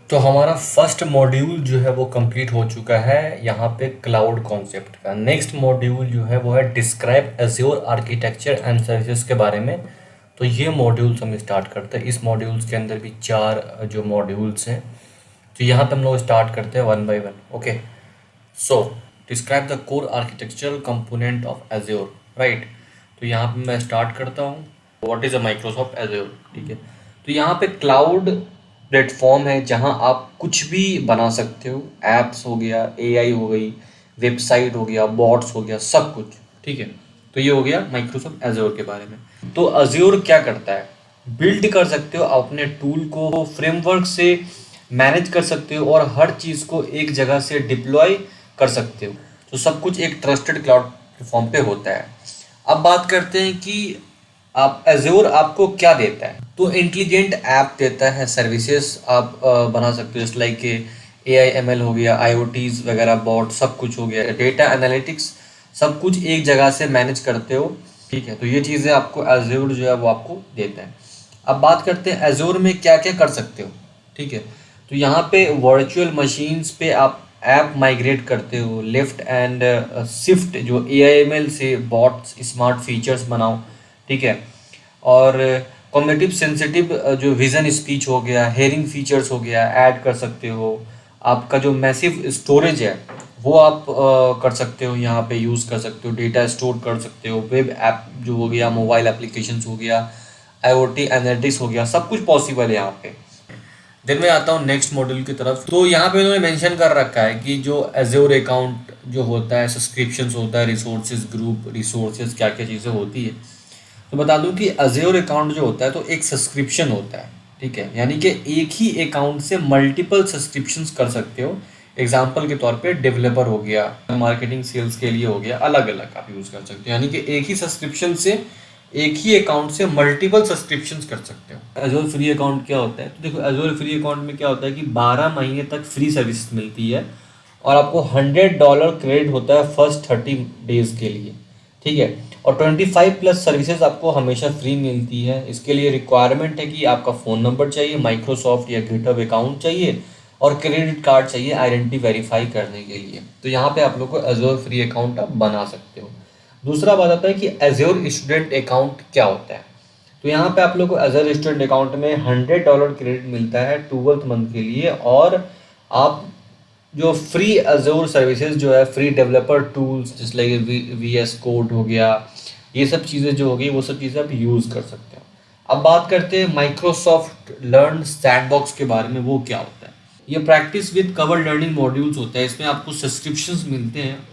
तो हमारा first module जो है वो कंप्लीट हो चुका है यहाँ पे क्लाउड कॉन्सेप्ट का। नेक्स्ट मॉड्यूल जो है वो है describe azure architecture and services के बारे में। तो ये मॉड्यूल्स हम स्टार्ट करते हैं। इस मॉड्यूल्स के अंदर भी चार जो मॉड्यूल्स हैं, तो यहाँ पे हम लोग स्टार्ट करते हैं one by one. Okay, so describe the core architectural component of azure, right. तो यहाँ पे मैं स्टार्ट करता हूँ, what is a Microsoft azure. ठीक है, तो यहाँ पे क्लाउड प्लेटफॉर्म है जहाँ आप कुछ भी बना सकते हो। एप्स हो गया, एआई हो गई, वेबसाइट हो गया, बॉट्स हो गया, सब कुछ। ठीक है, तो ये हो गया माइक्रोसॉफ्ट एज्योर के बारे में। तो एज्योर क्या करता है, बिल्ड कर सकते हो अपने टूल को, फ्रेमवर्क से मैनेज कर सकते हो और हर चीज़ को एक जगह से डिप्लॉय कर सकते हो। तो सब कुछ एक ट्रस्टेड क्लाउड प्लेटफॉर्म पे होता है। अब बात करते हैं कि आप एज्योर आपको क्या देता है। तो इंटेलिजेंट ऐप देता है, सर्विसेज आप बना सकते हो, जस्ट लाइक एआई एमएल हो गया, आईओटीज वगैरह, बॉट, सब कुछ हो गया, डेटा एनालिटिक्स, सब कुछ एक जगह से मैनेज करते हो। ठीक है, तो ये चीज़ें आपको एज्योर जो है वो आपको देता है। अब बात करते हैं एज्योर में क्या क्या कर सकते हो। ठीक है, तो यहाँ पे वर्चुअल मशीन्स पे आप ऐप माइग्रेट करते हो, लेफ्ट एंड शिफ्ट जो एआईएमएल से बॉट्स स्मार्ट फीचर्स बनाओ। ठीक है, और कॉग्निटिव सेंसिटिव जो विजन स्पीच हो गया, हेयरिंग फीचर्स हो गया, ऐड कर सकते हो। आपका जो मैसिव स्टोरेज है वो आप कर सकते हो, यहाँ पे यूज़ कर सकते हो, डेटा स्टोर कर सकते हो। वेब ऐप जो हो गया, मोबाइल एप्लीकेशंस हो गया, आईओटी एनालिटिक्स हो गया, सब कुछ पॉसिबल है यहाँ पे। देन मैं आता हूँ नेक्स्ट मॉड्यूल की तरफ। तो यहाँ पे उन्होंने मेंशन कर रखा है कि जो एज्योर अकाउंट जो होता है, सब्सक्रिप्शंस होता है, रिसोर्सेज ग्रुप, रिसोर्सेज क्या क्या चीज़ें होती है। तो बता दूं कि एज्योर अकाउंट जो होता है तो एक सब्सक्रिप्शन होता है। ठीक है, यानी कि एक ही अकाउंट से मल्टीपल सब्सक्रिप्शंस कर सकते हो। एग्जाम्पल के तौर पे डेवलपर हो गया, मार्केटिंग सेल्स के लिए हो गया, अलग अलग आप यूज़ कर सकते हो। यानी कि एक ही सब्सक्रिप्शन से, एक ही अकाउंट से मल्टीपल सब्सक्रिप्शंस कर सकते हो। एजोर फ्री अकाउंट क्या होता है, तो देखो एजोर फ्री अकाउंट में क्या होता है कि 12 महीने तक फ्री सर्विस मिलती है और आपको $100 क्रेडिट होता है फर्स्ट 30 डेज के लिए। ठीक है, और 25 प्लस सर्विसेज आपको हमेशा फ्री मिलती है। इसके लिए रिक्वायरमेंट है कि आपका फ़ोन नंबर चाहिए, माइक्रोसॉफ्ट या गिटहब अकाउंट चाहिए और क्रेडिट कार्ड चाहिए आइडेंटिटी वेरीफाई करने के लिए। तो यहाँ पे आप लोग को एजोर फ्री अकाउंट आप बना सकते हो। दूसरा बात आता है कि एज्योर स्टूडेंट अकाउंट क्या होता है। तो यहाँ पे आप लोग को एज्योर स्टूडेंट अकाउंट में $100 क्रेडिट मिलता है 12th मंथ के लिए, और आप जो फ्री एज्योर सर्विसेज जो है, फ्री डेवलपर टूल्स जिस लाइक वीएस कोड हो गया, ये सब चीज़ें जो होगी वो सब चीज़ें आप यूज़ कर सकते हो। अब बात करते हैं माइक्रोसॉफ्ट लर्न सैंडबॉक्स के बारे में, वो क्या होता है। ये practice with cover learning modules होता है। इसमें आपको सब्सक्रिप्शंस मिलते हैं।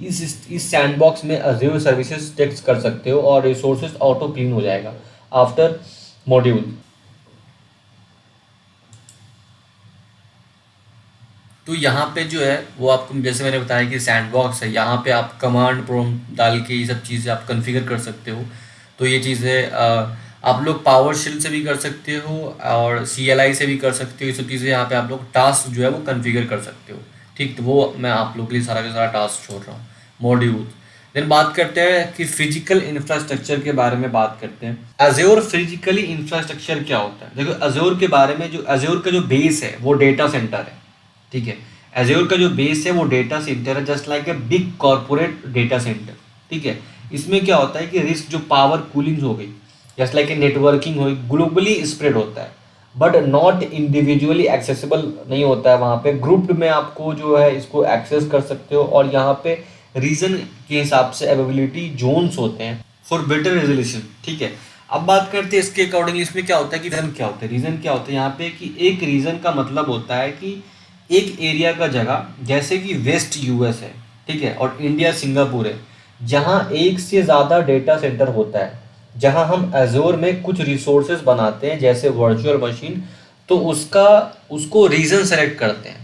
इस सैंडबॉक्स में एज्योर सर्विसेज टेक्स्ट कर सकते हो और रिसोर्सेज ऑटो क्लीन हो जाएगा आफ्टर मॉड्यूल। तो यहाँ पे जो है वो आपको, जैसे मैंने बताया कि सैंडबॉक्स है, यहाँ पे आप कमांड प्रॉम्प्ट डाल के ये सब चीज़ें आप कॉन्फ़िगर कर सकते हो। तो ये चीज़ें आप लोग पावर शेल से भी कर सकते हो और CLI से भी कर सकते हो। ये सब चीज़ें यहाँ पे आप लोग टास्क जो है वो कॉन्फ़िगर कर सकते हो। ठीक, तो वो मैं आप लोग के लिए सारा का सारा टास्क छोड़ रहा हूँ, मॉड्यूल। देन बात करते हैं कि फिजिकल इंफ्रास्ट्रक्चर के बारे में बात करते हैं। एज्योर फिजिकली इंफ्रास्ट्रक्चर क्या होता है। देखो एज्योर के बारे में, जो एज्योर का जो बेस है वो डेटा सेंटर है। ठीक है, एज्योर का जो बेस है वो डेटा सेंटर है, just like a big corporate data centre. ठीक है, इसमें क्या होता है कि रिस्क जो पावर कूलिंग हो गई, जस्ट लाइक ए नेटवर्किंग हो गई, ग्लोबली स्प्रेड होता है बट नॉट इंडिविजुअली एक्सेसिबल नहीं होता है। वहाँ पे ग्रुप्ड में आपको जो है इसको एक्सेस कर सकते हो, और यहाँ पे रीजन के हिसाब से अवेलेबिलिटी जोन्स होते हैं फॉर बेटर रेजोल्यूशन। ठीक है, अब बात करते हैं इसके अकॉर्डिंग इसमें क्या होता है कि रीजन क्या होता है। रीजन क्या होता है यहाँ पे कि एक रीजन का मतलब होता है कि एक एरिया का जगह, जैसे कि वेस्ट यूएस है, ठीक है, और इंडिया सिंगापुर है, जहाँ एक से ज़्यादा डेटा सेंटर होता है, जहाँ हम एजोर में कुछ रिसोर्सेज बनाते हैं जैसे वर्चुअल मशीन, तो उसका उसको रीजन सेलेक्ट करते हैं,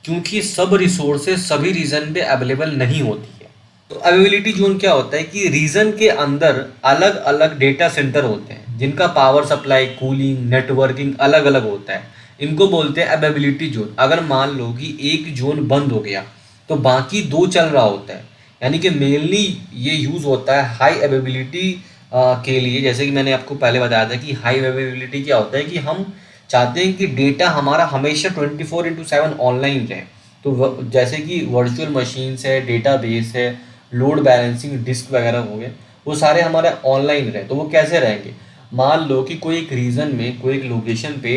क्योंकि सब रिसोर्सेज सभी रीजन पे अवेलेबल नहीं होती है। तो अवेलेबिलिटी जोन क्या होता है कि रीजन के अंदर अलग अलग डेटा सेंटर होते हैं जिनका पावर सप्लाई, कूलिंग, नेटवर्किंग अलग अलग होता है। इनको बोलते हैं अवेलेबिलिटी जोन। अगर मान लो कि एक जोन बंद हो गया तो बाकी दो चल रहा होता है। यानी कि मेनली ये यूज़ होता है हाई अवेलेबिलिटी के लिए। जैसे कि मैंने आपको पहले बताया था कि हाई अवेलेबिलिटी क्या होता है कि हम चाहते हैं कि डेटा हमारा हमेशा 24/7 ऑनलाइन रहे। तो जैसे कि वर्चुअल मशीन्स है, डेटाबेस है, लोड बैलेंसिंग डिस्क वगैरह हो गए, वो सारे हमारे ऑनलाइन रहे। तो वो कैसे रहेंगे? मान लो कि कोई एक रीजन में, कोई एक लोकेशन पे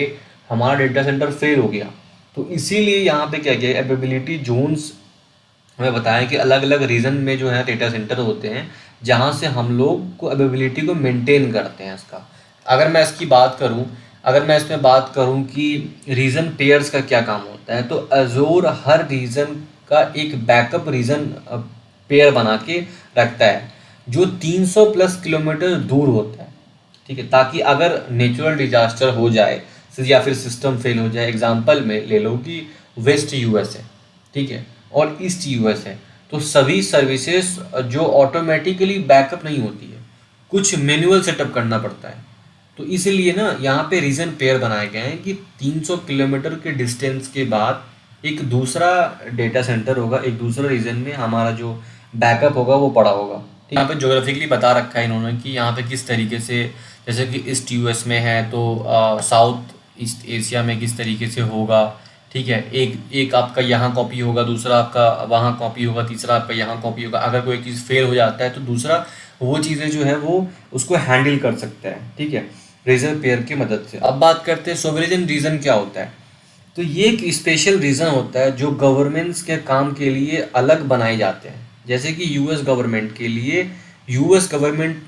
हमारा डेटा सेंटर फेल हो गया, तो इसीलिए यहाँ पे क्या किया, एवेबिलिटी जोन्स हमें बताया कि अलग अलग रीजन में जो है डेटा सेंटर होते हैं, जहाँ से हम लोग को अवेबिलिटी को मेंटेन करते हैं इसका। अगर मैं इसकी बात करूँ, अगर मैं इसमें बात करूँ कि रीजन पेयर्स का क्या काम होता है, तो अजोर हर रीजन का एक बैकअप रीजन पेयर बना के रखता है, जो 300 प्लस किलोमीटर दूर होता है। ठीक है, ताकि अगर नेचुरल डिजास्टर हो जाए या फिर सिस्टम फेल हो जाए, एग्जांपल में ले लो कि वेस्ट यूएस है, ठीक है, और ईस्ट यूएस है, तो सभी सर्विसेज जो ऑटोमेटिकली बैकअप नहीं होती है, कुछ मैनुअल सेटअप करना पड़ता है। तो इसीलिए ना यहाँ पे रीजन पेयर बनाए गए हैं कि 300 किलोमीटर के डिस्टेंस के बाद एक दूसरा डेटा सेंटर होगा, एक दूसरा रीजन में हमारा जो बैकअप होगा वो पड़ा होगा। यहाँ पे ज्योग्राफिकली बता रखा है इन्होंने कि यहाँ पे किस तरीके से, जैसे कि ईस्ट यूएस में है तो साउथ ईस्ट एशिया में किस तरीके से होगा। ठीक है, एक एक आपका यहाँ कॉपी होगा, दूसरा आपका वहाँ कॉपी होगा, तीसरा आपका यहाँ कॉपी होगा। अगर कोई चीज़ फेल हो जाता है तो दूसरा वो चीज़ें जो है वो उसको हैंडल कर सकता है। ठीक है, रीजन पेयर की मदद से। अब बात करते हैं सोवरेन रीजन क्या होता है। तो ये एक स्पेशल रीजन होता है जो गवर्नमेंट्स के काम के लिए अलग बनाए जाते हैं। जैसे कि यूएस गवर्नमेंट के लिए US government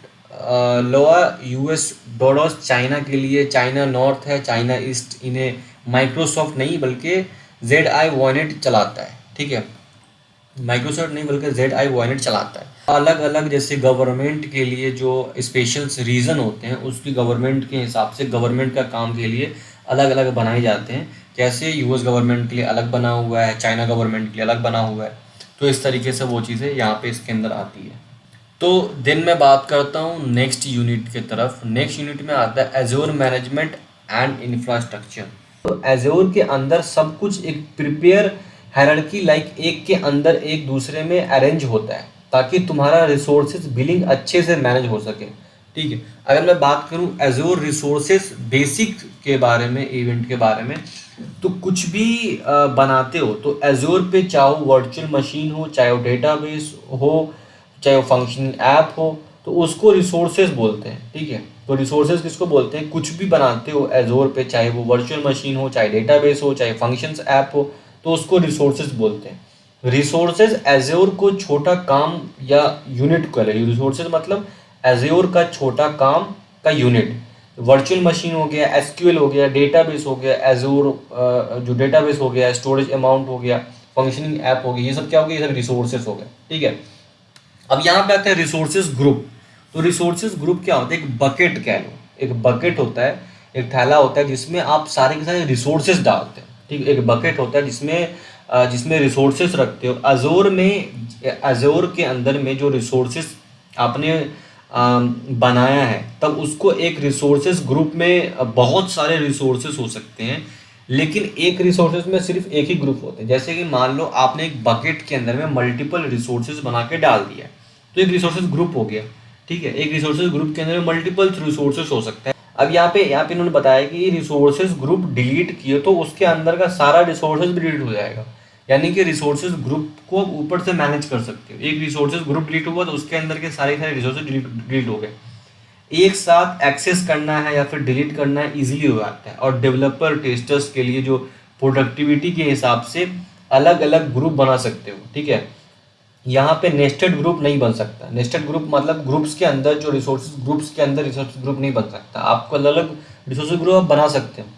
law, US dollars, China के लिए चाइना नॉर्थ है, चाइना ईस्ट, इन्हें माइक्रोसॉफ्ट नहीं बल्कि ZI वॉयनेट चलाता है। ठीक है, माइक्रोसॉफ्ट नहीं बल्कि ZI वॉयनेट चलाता है। अलग अलग जैसे गवर्नमेंट के लिए जो स्पेशल रीजन होते हैं, उसकी गवर्नमेंट के हिसाब से गवर्नमेंट का काम के लिए अलग अलग बनाए जाते हैं। कैसे यूएस गवर्नमेंट के लिए अलग बना हुआ है, चाइना गवर्नमेंट के लिए अलग बना हुआ है। तो इस तरीके से वो चीज़ें यहाँ पे इसके अंदर आती है। तो दिन मैं बात करता हूँ नेक्स्ट यूनिट की तरफ। नेक्स्ट यूनिट में आता है एजोर मैनेजमेंट एंड इंफ्रास्ट्रक्चर। तो एजोर के अंदर सब कुछ एक प्रिपेयर हायरार्की लाइक एक के अंदर एक दूसरे में अरेंज होता है, ताकि तुम्हारा रिसोर्सेज बिलिंग अच्छे से मैनेज हो सके। ठीक है, अगर मैं बात करूं एजोर रिसोर्सेज बेसिक के बारे में, इवेंट के बारे में, तो कुछ भी बनाते हो तो एजोर पे, चाहे वो वर्चुअल मशीन हो, चाहे वो डेटाबेस हो, चाहे वो फंक्शनिंग ऐप हो, तो उसको रिसोर्सेज बोलते हैं। ठीक है, तो रिसोर्सेज किसको बोलते हैं? कुछ भी बनाते हो एजोर पे, चाहे वो वर्चुअल मशीन हो, चाहे डेटाबेस हो, चाहे फंक्शंस ऐप हो, तो उसको रिसोर्सेज बोलते हैं। रिसोर्सेज एजोर को छोटा काम या यूनिट को ले, रिसोर्सेज मतलब एजोर का छोटा काम का यूनिट। वर्चुअल मशीन हो गया, एसक्यूएल हो गया, डेटाबेस हो गया, एजोर जो डेटाबेस हो गया, स्टोरेज अमाउंट हो गया, फंक्शनिंग ऐप हो गई, ये सब क्या हो गया? ये सब रिसोर्सेज हो गए। ठीक है, अब यहाँ पे आते हैं रिसोर्सेज ग्रुप। तो रिसोर्सेज ग्रुप क्या होता है? एक बकेट कह लो, एक बकेट होता है, एक थैला होता है जिसमें आप सारे के सारे रिसोर्सेज डालते हैं। ठीक है, एक बकेट होता है जिसमें जिसमें रिसोर्सेज रखते हो। अजोर में, अजोर के अंदर में जो रिसोर्सेज आपने बनाया है, तब उसको एक रिसोर्सेज ग्रुप में बहुत सारे रिसोर्सेज हो सकते हैं, लेकिन एक रिसोर्सेज में सिर्फ एक ही ग्रुप होते हैं। जैसे कि मान लो आपने एक बकेट के अंदर में मल्टीपल रिसोर्सेज बना के डाल दिया, तो एक रिसोर्सेज ग्रुप हो गया। ठीक है, एक रिसोर्सेज ग्रुप के अंदर में मल्टीपल रिसोर्सेज हो सकते हैं। अब यहाँ पे इन्होंने बताया कि रिसोर्सेज ग्रुप डिलीट किए तो उसके अंदर का सारा रिसोर्सेज भी डिलीट हो जाएगा। यानी कि रिसोर्सेज ग्रुप को ऊपर से मैनेज कर सकते हो। एक रिसोर्सेज ग्रुप डिलीट हुआ तो उसके अंदर के सारे रिसोर्सेज डिलीट हो गए। एक साथ एक्सेस करना है या फिर डिलीट करना है इजीली हो जाता है। और डेवलपर टेस्टर्स के लिए जो प्रोडक्टिविटी के हिसाब से अलग अलग ग्रुप बना सकते हो। ठीक है, यहाँ पे नेस्टेड ग्रुप नहीं बन सकता। नेस्टेड ग्रुप मतलब ग्रुप्स के अंदर जो रिसोर्सेज, ग्रुप्स के अंदर रिसोर्सेज ग्रुप नहीं बन सकता। आपको अलग अलग रिसोर्सेज ग्रुप आप बना सकते हो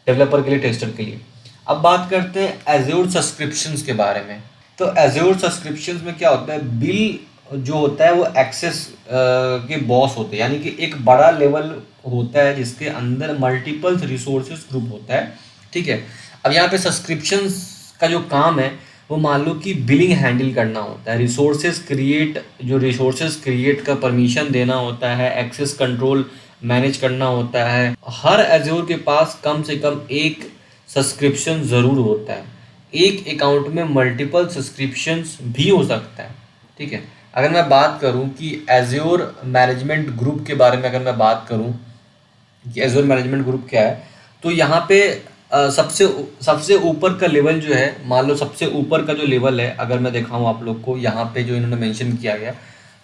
डेवलपर के लिए, टेस्टर के लिए। अब बात करते हैं एज्योर सब्सक्रिप्शंस के बारे में। तो एज्योर सब्सक्रिप्शंस में क्या होता है? बिल जो होता है वो एक्सेस के बॉस होते हैं, यानी कि एक बड़ा लेवल होता है जिसके अंदर मल्टीपल रिसोर्सेज ग्रुप होता है। ठीक है, अब यहाँ पे सब्सक्रिप्शंस का जो काम है वो मान लो कि बिलिंग हैंडल करना होता है, रिसोर्सेज क्रिएट का परमिशन देना होता है, एक्सेस कंट्रोल मैनेज करना होता है। हर एज्योर के पास कम से कम एक सब्सक्रिप्शन ज़रूर होता है। एक अकाउंट में मल्टीपल सब्सक्रिप्शंस भी हो सकता है। ठीक है, अगर मैं बात करूं कि एज्योर मैनेजमेंट ग्रुप के बारे में, अगर मैं बात करूं कि एज्योर मैनेजमेंट ग्रुप क्या है, तो यहाँ पे सबसे सबसे ऊपर का लेवल जो है, मान लो सबसे ऊपर का जो लेवल है, अगर मैं दिखाऊँ आप लोग को यहाँ पे जो इन्होंने मेंशन किया गया,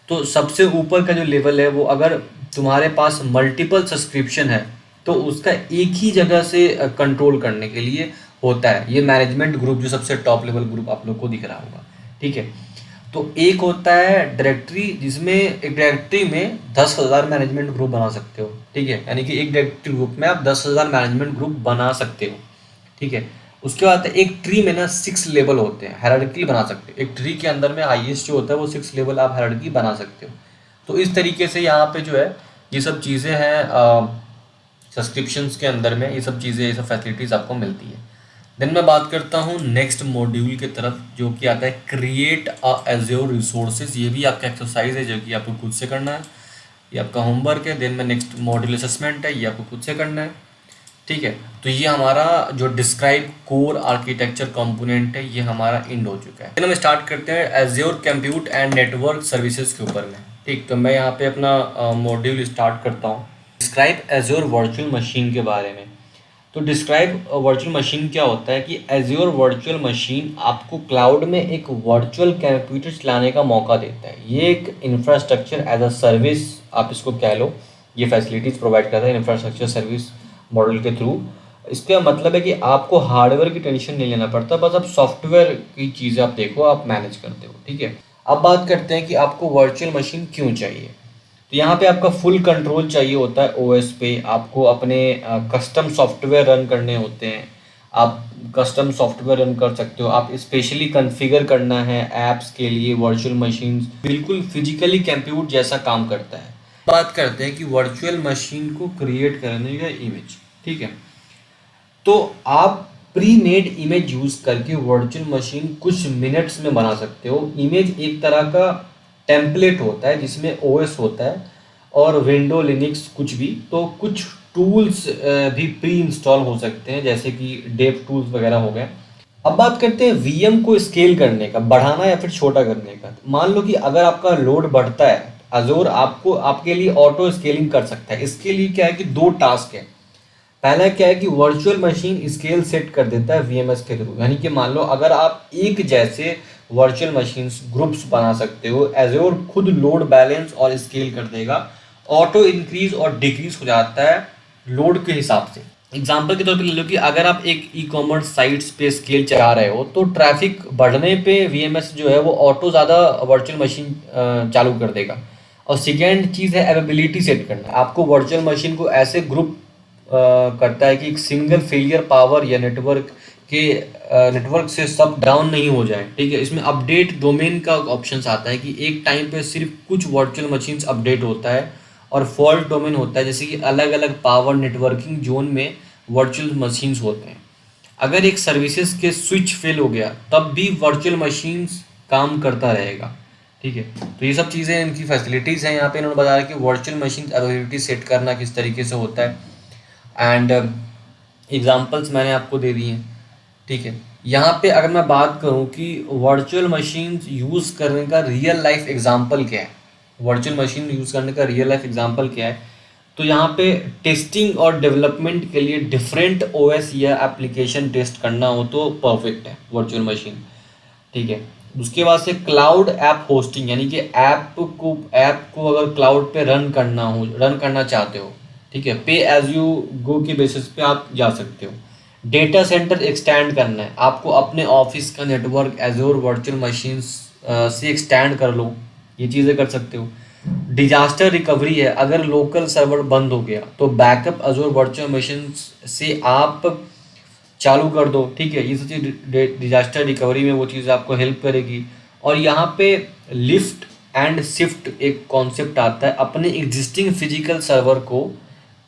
तो सबसे ऊपर का जो लेवल है वो अगर तुम्हारे पास मल्टीपल सब्सक्रिप्शन है तो उसका एक ही जगह से कंट्रोल करने के लिए होता है। ये मैनेजमेंट ग्रुप जो सबसे टॉप लेवल ग्रुप आप लोग को दिख रहा होगा, ठीक है। तो एक होता है डायरेक्टरी, जिसमें एक डायरेक्टरी में 10,000 मैनेजमेंट ग्रुप बना सकते हो, ठीक है। यानी कि एक डायरेक्टरी ग्रुप में आप 10,000 मैनेजमेंट ग्रुप बना सकते हो, ठीक है। उसके बाद एक ट्री में ना 6 लेवल होते हैं, हायरार्की बना सकते हो। एक ट्री के अंदर में हाईएस्ट जो होता है वो 6 लेवल आप हायरार्की बना सकते हो। तो इस तरीके से यहाँ पे जो है ये सब चीज़ें हैं, सब्सक्रिप्शंस के अंदर में ये सब चीज़ें, ये सब फैसिलिटीज़ आपको मिलती है। देन मैं बात करता हूँ नेक्स्ट मॉड्यूल की तरफ, जो कि आता है क्रिएट अ एज्योर रिसोर्सेज। ये भी आपका एक्सरसाइज है जो कि आपको खुद से करना है, ये आपका होमवर्क है। देन में नेक्स्ट मॉड्यूल असेसमेंट है, ये आपको खुद से करना है, ठीक है। तो ये हमारा जो डिस्क्राइब कोर आर्किटेक्चर कंपोनेंट है ये हमारा एंड हो चुका है। देन हम स्टार्ट करते हैं azure compute and network services के ऊपर में, ठीक। तो मैं यहाँ पे अपना मॉड्यूल स्टार्ट करता हूँ डिस्क्राइब एज्योर वर्चुअल मशीन के बारे में। तो डिस्क्राइब वर्चुअल मशीन क्या होता है कि एज्योर वर्चुअल मशीन आपको क्लाउड में एक वर्चुअल कंप्यूटर चलाने का मौका देता है। ये एक इंफ्रास्ट्रक्चर एज अ सर्विस आप इसको कह लो, ये फैसिलिटीज़ प्रोवाइड करता है इंफ्रास्ट्रक्चर सर्विस मॉडल के थ्रू। इसका मतलब है कि आपको हार्डवेयर की टेंशन नहीं लेना पड़ता, बस आप सॉफ्टवेयर की चीज़ें आप देखो, आप मैनेज करते हो, ठीक है। अब बात करते हैं कि आपको वर्चुअल मशीन क्यों चाहिए। तो यहाँ पे आपका फुल कंट्रोल चाहिए होता है ओएस पे, आपको अपने कस्टम सॉफ्टवेयर रन करने होते हैं, आप कस्टम सॉफ्टवेयर रन कर सकते हो। आप स्पेशली कॉन्फ़िगर करना है ऐप्स के लिए, वर्चुअल मशीन बिल्कुल फिजिकली कंप्यूट जैसा काम करता है। बात करते हैं कि वर्चुअल मशीन को क्रिएट करने का इमेज, ठीक है। तो आप प्री मेड इमेज यूज़ करके वर्चुअल मशीन कुछ मिनट्स में बना सकते हो। इमेज एक तरह का टेम्पलेट होता है जिसमें ओएस होता है और विंडो लिनक्स कुछ भी, तो कुछ टूल्स भी प्री इंस्टॉल हो सकते हैं जैसे कि डेव टूल्स वगैरह हो गए। अब बात करते हैं वीएम को स्केल करने का, बढ़ाना या फिर छोटा करने का। मान लो कि अगर आपका लोड बढ़ता है, अजोर आपको आपके लिए ऑटो स्केलिंग कर सकता है। इसके लिए क्या है कि 2 टास्क है। पहला क्या है कि वर्चुअल मशीन स्केल सेट कर देता है वीएमएस के थ्रू, यानी कि मान लो अगर आप एक जैसे वर्चुअल मशीन्स ग्रुप्स बना सकते हो, एज्योर खुद लोड बैलेंस और स्केल कर देगा। ऑटो इंक्रीज और डिक्रीज हो जाता है लोड के हिसाब से। एग्जाम्पल के तौर पे ले लो कि अगर आप एक ई कॉमर्स साइट्स पे स्केल चला रहे हो तो ट्रैफिक बढ़ने पे वीएमएस जो है वो ऑटो ज़्यादा वर्चुअल मशीन चालू कर देगा। और सेकेंड चीज़ है अवेबिलिटी सेट करना। आपको वर्चुअल मशीन को ऐसे ग्रुप करता है कि एक सिंगल फेलियर पावर या नेटवर्क से सब डाउन नहीं हो जाए, ठीक है। इसमें अपडेट डोमेन का ऑप्शन आता है कि एक टाइम पे सिर्फ कुछ वर्चुअल मशीन्स अपडेट होता है, और फॉल्ट डोमेन होता है जैसे कि अलग अलग पावर नेटवर्किंग जोन में वर्चुअल मशीन्स होते हैं। अगर एक सर्विसेज के स्विच फेल हो गया तब भी वर्चुअल मशीन्स काम करता रहेगा, ठीक है। तो ये सब चीज़ें इनकी फैसिलिटीज़ हैं। यहाँ पे इन्होंने बताया कि वर्चुअल मशीन अवेलेबिलिटी सेट करना किस तरीके से होता है, एंड एग्जांपल्स मैंने आपको दे दिए हैं, ठीक है। यहाँ पे अगर मैं बात करूँ कि वर्चुअल मशीन यूज़ करने का रियल लाइफ एग्जांपल क्या है, वर्चुअल मशीन यूज़ करने का रियल लाइफ एग्जांपल क्या है, तो यहाँ पे टेस्टिंग और डेवलपमेंट के लिए डिफरेंट ओएस या एप्लीकेशन टेस्ट करना हो तो परफेक्ट है वर्चुअल मशीन, ठीक है। उसके बाद से क्लाउड ऐप होस्टिंग, यानी कि ऐप को अगर क्लाउड पे रन करना चाहते हो, ठीक है, पे एज यू गो के बेसिस पे आप जा सकते हो। डेटा सेंटर एक्सटेंड करना है, आपको अपने ऑफिस का नेटवर्क एज्योर वर्चुअल मशीन्स से एक्सटेंड कर लो, ये चीज़ें कर सकते हो। डिजास्टर रिकवरी है, अगर लोकल सर्वर बंद हो गया तो बैकअप एज्योर वर्चुअल मशीन्स से आप चालू कर दो, ठीक है। ये सब चीज़ डिजास्टर रिकवरी में वो चीज़ आपको हेल्प करेगी। और यहाँ पे लिफ्ट एंड शिफ्ट एक कॉन्सेप्ट आता है, अपने एग्जिस्टिंग फिजिकल सर्वर को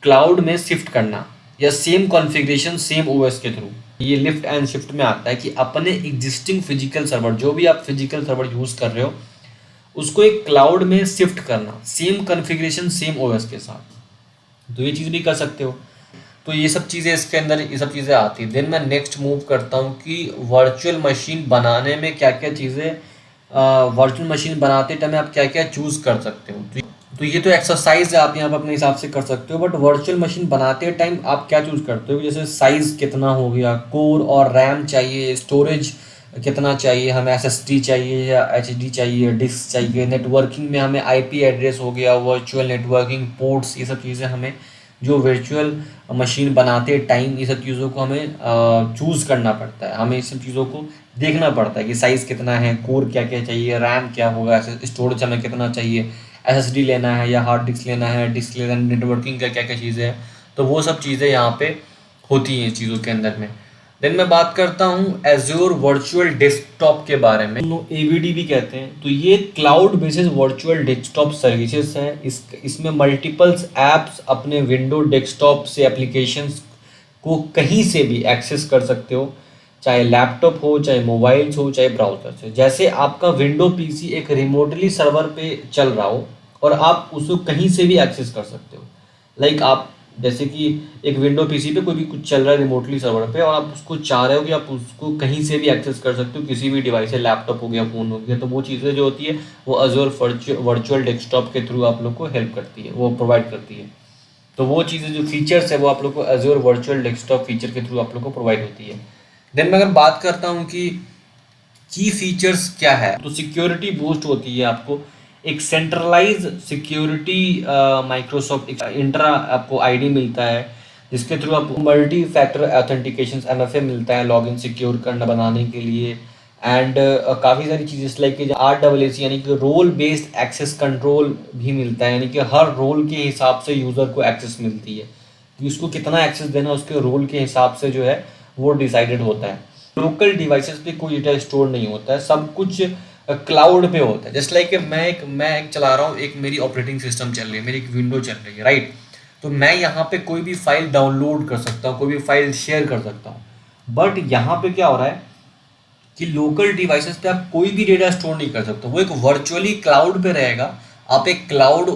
क्लाउड में शिफ्ट करना या सेम कॉन्फ़िगरेशन सेम ओएस के थ्रू। ये लिफ्ट एंड शिफ्ट में आता है कि अपने एग्जिस्टिंग फिजिकल सर्वर, जो भी आप फिजिकल सर्वर यूज़ कर रहे हो, उसको एक क्लाउड में शिफ्ट करना, सेम कॉन्फ़िगरेशन सेम ओएस के साथ। तो ये चीज़ भी कर सकते हो। तो ये सब चीज़ें इसके अंदर, ये सब चीज़ें आती हैं। देन मैं नेक्स्ट मूव करता हूँ कि वर्चुअल मशीन बनाने में क्या क्या चीज़ें, वर्चुअल मशीन बनाते टाइम आप क्या क्या चूज़ कर सकते हो। तो ये तो एक्सरसाइज है, आप यहाँ पर अपने हिसाब से कर सकते हो, बट वर्चुअल मशीन बनाते टाइम आप क्या चूज़ करते हो, जैसे साइज़ कितना हो गया, कोर और रैम चाहिए, स्टोरेज कितना चाहिए, हमें एसएसडी चाहिए या एचडी चाहिए, डिस्क चाहिए, नेटवर्किंग में हमें आईपी एड्रेस हो गया, वर्चुअल नेटवर्किंग पोर्ट्स, ये सब चीज़ें हमें जो वर्चुअल मशीन बनाते टाइम ये सब चीज़ों को हमें चूज़ करना पड़ता है, हमें इस सब चीज़ों को देखना पड़ता है कि साइज़ कितना है, कोर क्या क्या चाहिए, रैम क्या होगा, स्टोरेज हमें कितना चाहिए, एसएसडी लेना है या हार्ड डिस्क लेना है, डिस्क लेना है, नेटवर्किंग का क्या क्या चीज़ें हैं, तो वो सब चीज़ें यहाँ पे होती हैं चीज़ों के अंदर में। देन मैं बात करता हूँ एज्योर वर्चुअल डेस्कटॉप के बारे में, एवीडी भी कहते हैं। तो ये cloud basis virtual desktop services हैं। इसमें मल्टीपल्स ऐप्स अपने विंडो डेस्कटॉप से एप्लीकेशंस को कहीं से भी एक्सेस कर सकते हो, चाहे लैपटॉप हो, चाहे मोबाइल्स हो, चाहे ब्राउज़र से। जैसे आपका विंडो पीसी एक रिमोटली सर्वर पे चल रहा हो और आप उसको कहीं से भी एक्सेस कर सकते हो। लाइक आप जैसे कि एक विंडो पीसी पे कोई भी कुछ चल रहा है रिमोटली सर्वर पे और आप उसको चाह रहे हो कि आप उसको कहीं से भी एक्सेस कर सकते हो, किसी भी डिवाइस से, लैपटॉप हो गया, फ़ोन हो गया, तो वो चीज़ें जो होती है वो अज़ूर वर्चुअल डेस्कटॉप के थ्रू आप लोग को हेल्प करती है, वो प्रोवाइड करती है। तो वो चीज़ें जो फीचर्स है वो आप लोग को अज़ूर वर्चुअल डेस्कटॉप फीचर के थ्रू आप लोग को प्रोवाइड होती है। देन मैं अगर बात करता हूँ कि की फीचर्स क्या है, तो सिक्योरिटी बूस्ट होती है आपको, एक सेंट्रलाइज सिक्योरिटी माइक्रोसॉफ्ट इंट्रा आपको आईडी मिलता है, जिसके थ्रू आपको मल्टी फैक्टर ऑथेंटिकेशन एमएफए मिलता है लॉगिन सिक्योर करना बनाने के लिए। एंड काफ़ी सारी चीज़ें लाइक कि RAAC यानी कि रोल बेस्ड एक्सेस कंट्रोल भी मिलता है, यानी कि हर रोल के हिसाब से यूज़र को एक्सेस मिलती है कि उसको कितना एक्सेस देना, उसके रोल के हिसाब से जो है वो डिसाइडेड होता है। लोकल डिवाइसेस पे कोई डेटा स्टोर नहीं होता है, सब कुछ क्लाउड पे होता है। जस्ट लाइक मैं एक चला रहा हूँ, एक मेरी ऑपरेटिंग सिस्टम चल रही है, मेरी एक विंडो चल रही है, राइट। तो मैं यहाँ पे कोई भी फाइल डाउनलोड कर सकता हूँ, कोई भी फाइल शेयर कर सकता हूँ, बट यहाँ पे क्या हो रहा है कि लोकल डिवाइसेस पे आप कोई भी डेटा स्टोर नहीं कर सकते, वो एक वर्चुअली क्लाउड पे रहेगा। आप एक क्लाउड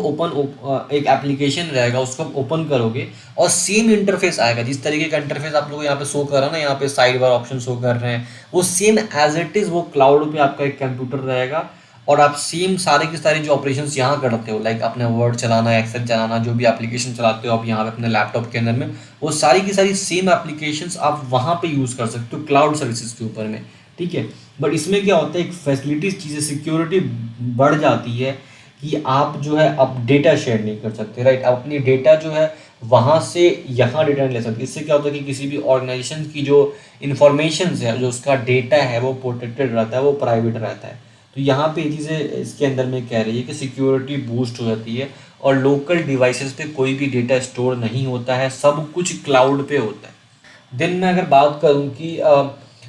एक एप्लीकेशन रहेगा, उसको आप ओपन करोगे और सेम इंटरफेस आएगा, जिस तरीके का इंटरफेस आप लोगों को यहाँ पे शो कर रहा है ना, यहाँ पे साइड बार ऑप्शन शो कर रहे हैं, वो सेम एज इट इज़ वो क्लाउड पे आपका एक कंप्यूटर रहेगा और आप सेम सारे के सारे जो ऑपरेशंस यहाँ करते हो, लाइक अपने वर्ड चलाना, एक्सेल चलाना, जो भी एप्लीकेशन चलाते हो आप यहाँ पे अपने लैपटॉप के अंदर में, वो सारी की सारी सेम एप्लीकेशंस आप वहाँ पे यूज़ कर सकते हो क्लाउड सर्विसेज के ऊपर में, ठीक है। बट इसमें क्या होता है, एक फैसिलिटीज चीज़ें सिक्योरिटी बढ़ जाती है कि आप जो है अब डेटा शेयर नहीं कर सकते, राइट। आप अपनी डेटा जो है वहाँ से यहाँ डेटा नहीं ले सकते। इससे क्या होता है कि किसी भी ऑर्गेनाइजेशन की जो इन्फॉर्मेशन है, जो उसका डेटा है, वो प्रोटेक्टेड रहता है, वो प्राइवेट रहता है। तो यहाँ पे ये चीज़ें इसके अंदर में कह रही है कि सिक्योरिटी बूस्ट हो जाती है और लोकल डिवाइसेस पे कोई भी डेटा स्टोर नहीं होता है, सब कुछ क्लाउड पे होता है। देन मैं अगर बात करूँ कि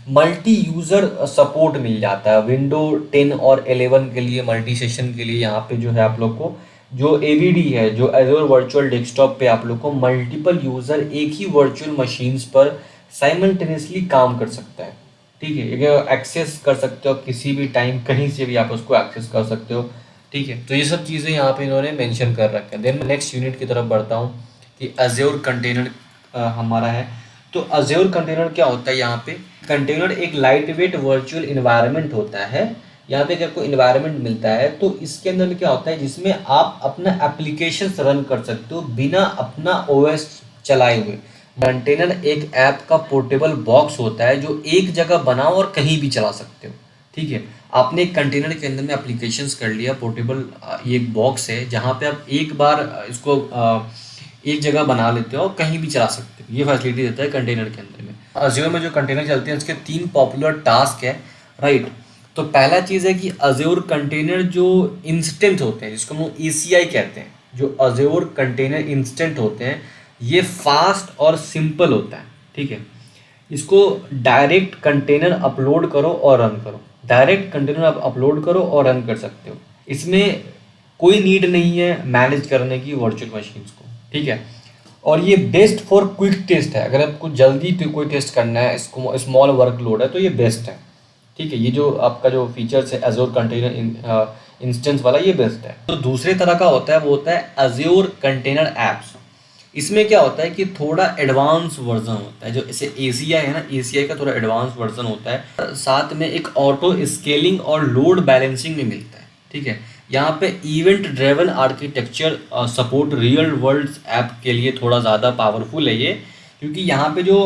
मल्टी यूज़र सपोर्ट मिल जाता है विंडो 10 और 11 के लिए, मल्टी सेशन के लिए। यहाँ पे जो है आप लोग को जो एवीडी है, जो एज़ोर वर्चुअल डेस्कटॉप पे आप लोग को मल्टीपल यूज़र एक ही वर्चुअल मशीन्स पर साइमल्टेनियसली काम कर सकता है, ठीक है। ये एक्सेस कर सकते हो किसी भी टाइम, कहीं से भी आप उसको एक्सेस कर सकते हो, ठीक है। तो ये सब चीज़ें यहाँ पे इन्होंने मेंशन कर रखा है। देन मैं नेक्स्ट यूनिट की तरफ बढ़ता हूँ कि अज़ोर कंटेनर हमारा है। तो अज़ोर कंटेनर क्या होता है, यहाँ पे कंटेनर एक लाइट वेट वर्चुअल इन्वायरमेंट होता है। यहाँ पे आपको इन्वायरमेंट मिलता है, तो इसके अंदर में क्या होता है, जिसमें आप अपना एप्लीकेशन रन कर सकते हो बिना अपना ओएस चलाए हुए। कंटेनर एक ऐप का पोर्टेबल बॉक्स होता है जो एक जगह बनाओ और कहीं भी चला सकते हो, ठीक है। आपने एक कंटेनर के अंदर में एप्लीकेशंस कर लिया, पोर्टेबल ये एक बॉक्स है जहाँ पे आप एक बार इसको एक जगह बना लेते हो और कहीं भी चला सकते हो। ये फैसिलिटी देता है कंटेनर के अंदर में। अज़ूर में जो कंटेनर चलते हैं उसके 3 पॉपुलर टास्क है, राइट। तो पहला चीज़ है कि अज़ूर कंटेनर जो इंस्टेंट होते हैं, जिसको हम ECI कहते हैं, जो अज़ूर कंटेनर इंस्टेंट होते हैं, ये फास्ट और सिंपल होता है, ठीक है। इसको डायरेक्ट कंटेनर अपलोड करो और रन करो, डायरेक्ट कंटेनर आप अपलोड करो और रन कर सकते हो। इसमें कोई नीड नहीं है मैनेज करने की वर्चुअल मशीन्स को, ठीक है। और ये बेस्ट फॉर क्विक टेस्ट है, अगर आपको जल्दी कोई टेस्ट करना है, इसको स्मॉल वर्कलोड है, तो ये बेस्ट है, ठीक है। ये जो आपका जो फीचर्स है अज़ूर कंटेनर इंस्टेंस वाला, ये बेस्ट है। तो दूसरे तरह का होता है, वो होता है अज़ूर कंटेनर ऐप्स। इसमें क्या होता है कि थोड़ा एडवांस वर्जन होता है, जो जैसे ACI है ना, ACI का थोड़ा एडवांस वर्जन होता है, साथ में एक ऑटो स्केलिंग और लोड बैलेंसिंग में मिलता है, ठीक है। यहाँ पे event driven architecture support real world app के लिए थोड़ा ज़्यादा पावरफुल है ये, क्योंकि यहाँ पे जो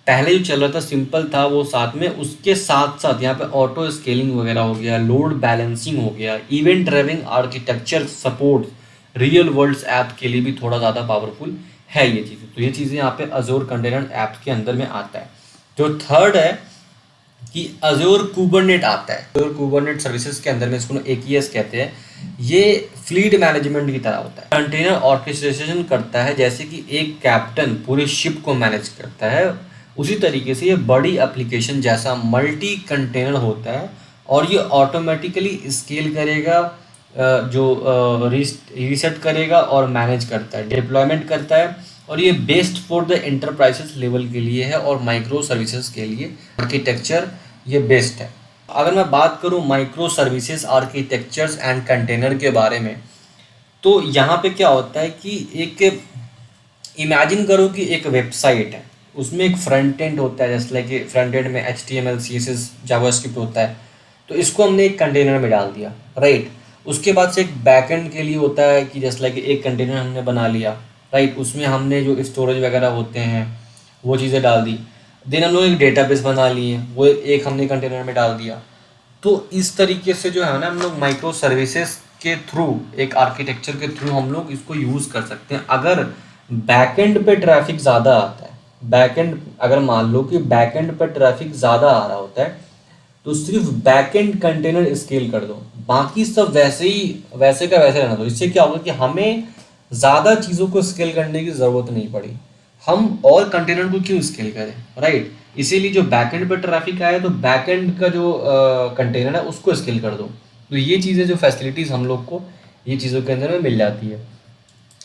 पहले जो चल रहा था सिंपल था, वो साथ में उसके साथ साथ यहाँ पे ऑटो स्केलिंग वगैरह हो गया, लोड बैलेंसिंग हो गया, event driven architecture support real world app के लिए भी थोड़ा ज़्यादा पावरफुल है ये चीज़ें। तो ये चीज़ें यहाँ पे अजोर कंटेनर ऐप के अंदर में आता है। जो थर्ड है कि अजोर कुबरनेट आता है। अजोर कुबरनेट सर्विसेज के अंदर में इसको AKS कहते हैं। ये फ्लीट मैनेजमेंट की तरह होता है, कंटेनर ऑर्केस्ट्रेशन करता है, जैसे कि एक कैप्टन पूरे शिप को मैनेज करता है, उसी तरीके से ये बड़ी एप्लीकेशन जैसा मल्टी कंटेनर होता है और ये ऑटोमेटिकली स्केल करेगा, जो रीसेट करेगा और मैनेज करता है, डिप्लॉयमेंट करता है, और ये best for the enterprises level के लिए है और माइक्रो सर्विसेज के लिए आर्किटेक्चर ये बेस्ट है। अगर मैं बात करूँ micro services architectures and container के बारे में, तो यहाँ पे क्या होता है कि एक इमेजिन करो कि एक वेबसाइट है, उसमें एक फ्रंट एंड होता है, जैसे लाइक फ्रंट एंड में HTML CSS जावास्क्रिप्ट होता है, तो इसको हमने एक कंटेनर में डाल दिया, राइट। उसके बाद से एक बैक एंड के लिए होता है कि जैसे लाइक एक कंटेनर हमने बना लिया, राइट, उसमें हमने जो स्टोरेज वगैरह होते हैं वो चीज़ें डाल दी। देन हम लोग एक डेटाबेस बना लिए, वो एक हमने कंटेनर में डाल दिया। तो इस तरीके से जो है ना हम लोग माइक्रो सर्विसेज के थ्रू, एक आर्किटेक्चर के थ्रू हम लोग इसको यूज़ कर सकते हैं। अगर बैकएंड पे ट्रैफिक ज़्यादा आता है, बैकएंड अगर मान लो कि बैकएंड पे ट्रैफिक ज़्यादा आ रहा होता है, तो सिर्फ बैकएंड कंटेनर स्केल कर दो, बाकी सब वैसे ही वैसे का वैसे रहना दो। इससे क्या होगा कि हमें ज़्यादा चीज़ों को स्केल करने की ज़रूरत नहीं पड़ी, हम और कंटेनर को क्यों स्केल करें, राइट। इसीलिए जो बैकएंड पर ट्रैफिक आया तो बैकएंड का जो कंटेनर है उसको स्केल कर दो। तो ये चीज़ें जो फैसिलिटीज़ हम लोग को ये चीज़ों के अंदर में मिल जाती है।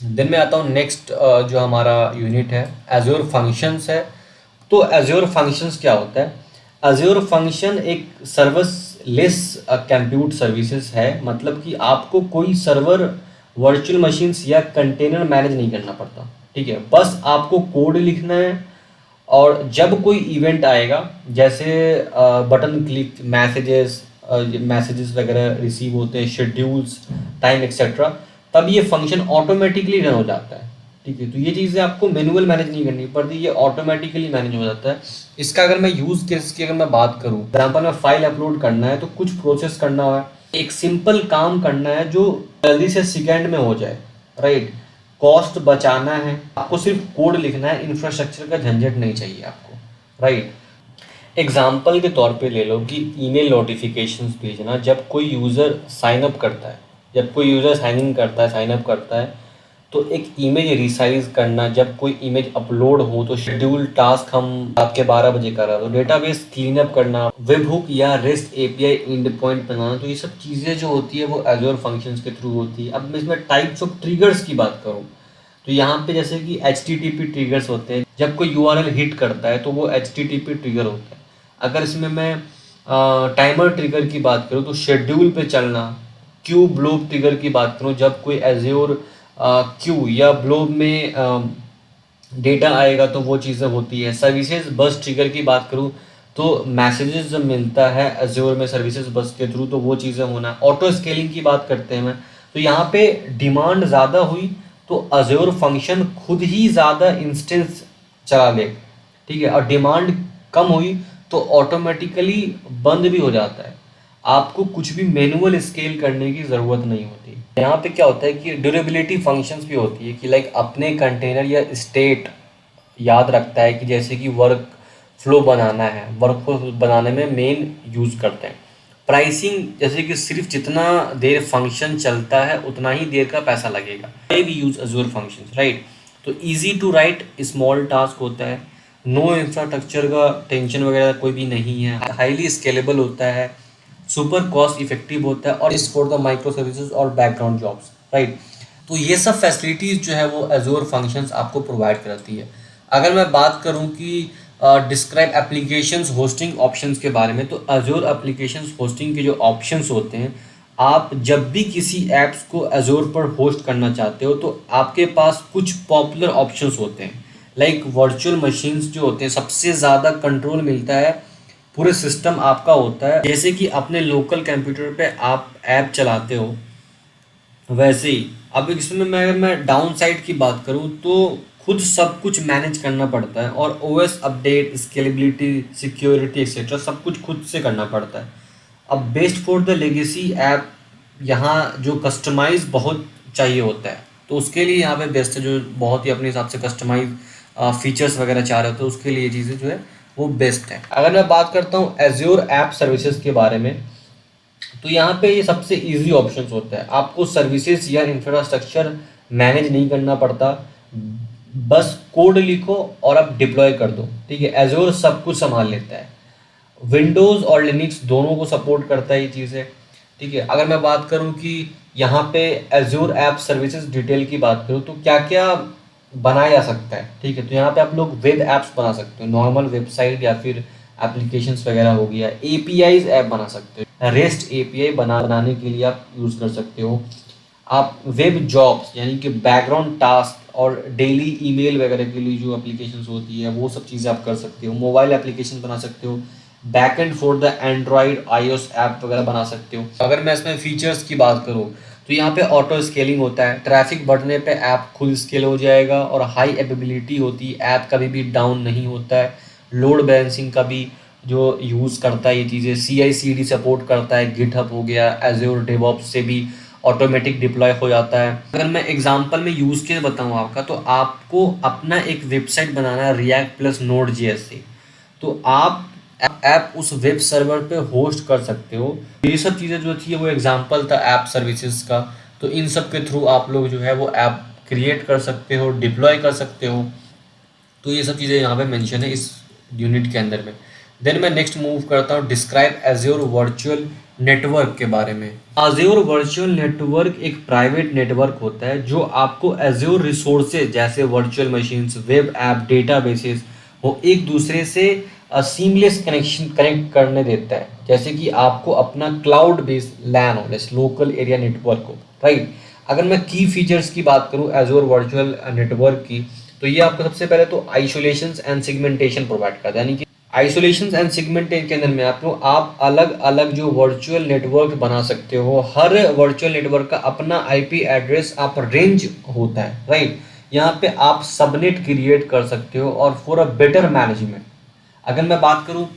देन मैं आता हूँ नेक्स्ट जो हमारा यूनिट है एज्योर फंक्शंस है। तो एज्योर फंक्शंस क्या होता है? एज्योर फंक्शन एक सर्वलेस कंप्यूट सर्विसेज है, मतलब कि आपको कोई सर्वर, वर्चुअल मशीन्स या कंटेनर मैनेज नहीं करना पड़ता, ठीक है। बस आपको कोड लिखना है और जब कोई इवेंट आएगा, जैसे बटन क्लिक, मैसेजेस वगैरह रिसीव होते हैं, शेड्यूल्स, टाइम एक्सेट्रा, तब ये फंक्शन ऑटोमेटिकली रन हो जाता है, ठीक है। तो ये चीज़ें आपको मैनुअल मैनेज नहीं करनी पड़ती, ये ऑटोमेटिकली मैनेज हो जाता है। इसका अगर मैं यूज़ केस की अगर मैं बात करूँ, एग्जाम्पल में फाइल अपलोड करना है तो कुछ प्रोसेस करना है, एक सिंपल काम करना है जो जल्दी से सेकेंड में हो जाए, राइट। कॉस्ट बचाना है, आपको सिर्फ कोड लिखना है, इंफ्रास्ट्रक्चर का झंझट नहीं चाहिए आपको, राइट। एग्जाम्पल के तौर पे ले लो कि ईमेल नोटिफिकेशंस भेजना, जब कोई यूज़र साइन अप करता है, जब कोई यूज़र साइन इन करता है, साइन अप करता है, तो एक इमेज रिसाइज करना, जब कोई इमेज अपलोड हो तो शेड्यूल टास्क हम रात के 12 बजे कर रहा है, तो डेटाबेस क्लीन अप करना, वेब हुक या रेस्ट API एंड पॉइंट बनाना, तो ये सब चीज़ें जो होती है वो एज्योर फंक्शंस के थ्रू होती है। अब मैं इसमें टाइप्स ऑफ ट्रिगर्स की बात करूँ तो यहाँ पे जैसे कि HTTP ट्रिगर्स होते हैं, जब कोई URL हिट करता है तो वो HTTP ट्रिगर होता है। अगर इसमें मैं टाइमर ट्रिगर की बात करूँ तो शेड्यूल पे चलना, क्यू ब्लॉब ट्रिगर की बात करूँ, जब कोई एज्योर क्यू या ब्लॉब में डेटा आएगा तो वो चीज़ें होती है। सर्विसेज बस ट्रिगर की बात करूँ तो मैसेजेस जब मिलता है एज्योर में सर्विसेज बस के थ्रू तो वो चीज़ें होना। ऑटो स्केलिंग की बात करते हैं मैं, तो यहाँ पे डिमांड ज़्यादा हुई तो एज्योर फंक्शन खुद ही ज़्यादा इंस्टेंस चला ले, ठीक है, और डिमांड कम हुई तो ऑटोमेटिकली बंद भी हो जाता है, आपको कुछ भी मैनुअल स्केल करने की ज़रूरत नहीं होती। यहाँ पे क्या होता है कि ड्यूरेबिलिटी फंक्शंस भी होती है कि लाइक अपने कंटेनर या स्टेट याद रखता है, कि जैसे कि वर्क फ्लो बनाना है, वर्क फ्लो बनाने में मेन यूज़ करते हैं। प्राइसिंग, जैसे कि सिर्फ जितना देर फंक्शन चलता है उतना ही देर का पैसा लगेगा, ये भी यूज़ एज्योर फंक्शंस, राइट। तो easy to write small task होता है, नो इंफ्रास्ट्रक्चर का टेंशन वगैरह कोई भी नहीं है, हाईली स्केलेबल होता है, सुपर कॉस्ट इफेक्टिव होता है और इस फॉर द माइक्रो सर्विसेज और बैकग्राउंड जॉब्स, राइट। तो ये सब फैसिलिटीज़ जो है वो एज्योर फंक्शंस आपको प्रोवाइड कराती है। अगर मैं बात करूँ कि डिस्क्राइब एप्लीकेशंस होस्टिंग ऑप्शंस के बारे में, तो एज्योर एप्लीकेशंस होस्टिंग के जो ऑप्शंस होते हैं, आप जब भी किसी ऐप्स को एज्योर पर होस्ट करना चाहते हो तो आपके पास कुछ पॉपुलर ऑप्शंस होते हैं। लाइक वर्चुअल मशीन्स जो होते हैं, सबसे ज़्यादा कंट्रोल मिलता है, पूरे सिस्टम आपका होता है। जैसे कि अपने लोकल कंप्यूटर पे आप ऐप चलाते हो वैसे ही अब इसमें अगर मैं डाउन साइड की बात करूँ तो खुद सब कुछ मैनेज करना पड़ता है, और OS update, scalability, security etcetera सब कुछ खुद से करना पड़ता है। अब best for the legacy app, यहाँ जो कस्टमाइज बहुत चाहिए होता है तो उसके लिए यहाँ पे बेस्ट है, जो बहुत ही अपने हिसाब से कस्टमाइज फीचर्स वगैरह चाह रहे होते हैं उसके लिए ये चीज़ें जो है वो बेस्ट है। अगर मैं बात करता हूँ एज्योर ऐप सर्विसेज के बारे में, तो यहाँ पे ये सबसे इजी ऑप्शंस होता है, आपको सर्विसेज या इंफ्रास्ट्रक्चर मैनेज नहीं करना पड़ता, बस कोड लिखो और आप डिप्लॉय कर दो, ठीक है। एज्योर सब कुछ संभाल लेता है, विंडोज़ और लिनक्स दोनों को सपोर्ट करता है ये चीज़ें, ठीक है। अगर मैं बात करूँ कि यहाँ पे एज्योर ऐप सर्विसेज डिटेल की बात करूँ तो क्या क्या बनाया जा सकता है, ठीक है। तो यहाँ पे आप लोग वेब ऐप्स बना सकते हो, नॉर्मल वेबसाइट या फिर एप्लीकेशंस वगैरह हो गया, एपीआईज ऐप बना सकते हो, रेस्ट एपीआई बनाने के लिए आप यूज़ कर सकते हो। आप वेब जॉब्स यानी कि बैकग्राउंड टास्क और डेली ईमेल वगैरह के लिए जो एप्लीकेशंस होती है वो सब चीज़ें आप कर सकते हो। मोबाइल एप्लीकेशन बना सकते हो, backend for the Android iOS app वगैरह बना सकते हो। अगर मैं इसमें फीचर्स की बात करूँ तो यहाँ पे ऑटो स्केलिंग होता है, ट्रैफिक बढ़ने पे ऐप खुद स्केल हो जाएगा, और हाई एवेबिलिटी होती है, ऐप कभी भी डाउन नहीं होता है। लोड बैलेंसिंग का भी जो यूज़ करता है ये चीज़ें, CI/CD सपोर्ट करता है, गिटहब हो गया, एज्योर डेवऑप्स से भी ऑटोमेटिक डिप्लॉय हो जाता है। अगर मैं एग्जांपल में यूज़ केस बताऊँ आपका, तो आपको अपना एक वेबसाइट बनाना है रिएक्ट प्लस नोड जेएस से, तो आप ऐप उस वेब सर्वर पे होस्ट कर सकते हो। ये सब चीज़ें जो थी वो एग्जांपल था ऐप सर्विसेज का, तो इन सब के थ्रू आप लोग जो है वो ऐप क्रिएट कर सकते हो, डिप्लॉय कर सकते हो। तो ये सब चीज़ें यहाँ पे मेंशन है इस यूनिट के अंदर में। देन मैं नेक्स्ट मूव करता हूँ डिस्क्राइब एज्योर वर्चुअल नेटवर्क के बारे में। एज्योर वर्चुअल नेटवर्क एक प्राइवेट नेटवर्क होता है जो आपको एज्योर रिसोर्सेज जैसे virtual machines, web app, databases वो एक दूसरे से सीमलेस कनेक्शन कनेक्ट करने देता है, जैसे कि आपको अपना क्लाउड बेस्ड लैन हो, जैसे लोकल एरिया नेटवर्क हो, राइट। अगर मैं की फीचर्स की बात करूँ एज्योर वर्चुअल नेटवर्क की, तो ये आपको सबसे पहले तो आइसोलेशन एंड सेगमेंटेशन प्रोवाइड करता है, यानी कि आइसोलेशन एंड सेगमेंटेशन के अंदर में आप अलग अलग जो वर्चुअल नेटवर्क बना सकते हो। हर वर्चुअल नेटवर्क का अपना आईपी एड्रेस आप रेंज होता है, राइट। यहाँ पे आप सबनेट क्रिएट कर सकते हो और फॉर अ बेटर मैनेजमेंट। अगर मैं बात करूँ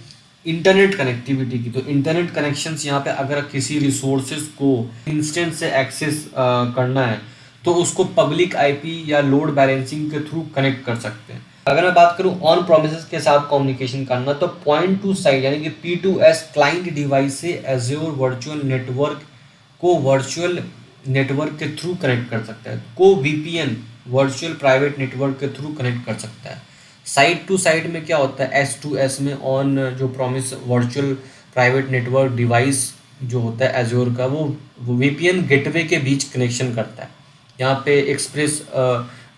इंटरनेट कनेक्टिविटी की, तो इंटरनेट कनेक्शंस यहाँ पे अगर किसी रिसोर्सेज को इंस्टेंट से एक्सेस करना है तो उसको पब्लिक आईपी या लोड बैलेंसिंग के थ्रू कनेक्ट कर सकते हैं। अगर मैं बात करूँ ऑन प्रोमिसेस के साथ कम्युनिकेशन करना, तो पॉइंट टू साइड यानी कि P2S क्लाइंट डिवाइस से एज्योर वर्चुअल नेटवर्क को वर्चुअल नेटवर्क के थ्रू कनेक्ट कर सकता है, को VPN वर्चुअल प्राइवेट नेटवर्क के थ्रू कनेक्ट कर सकता है। साइड टू साइड में क्या होता है, S2S में ऑन जो promise virtual private network device जो होता है एज्योर का, वो VPN गेटवे के बीच कनेक्शन करता है। यहाँ पे एक्सप्रेस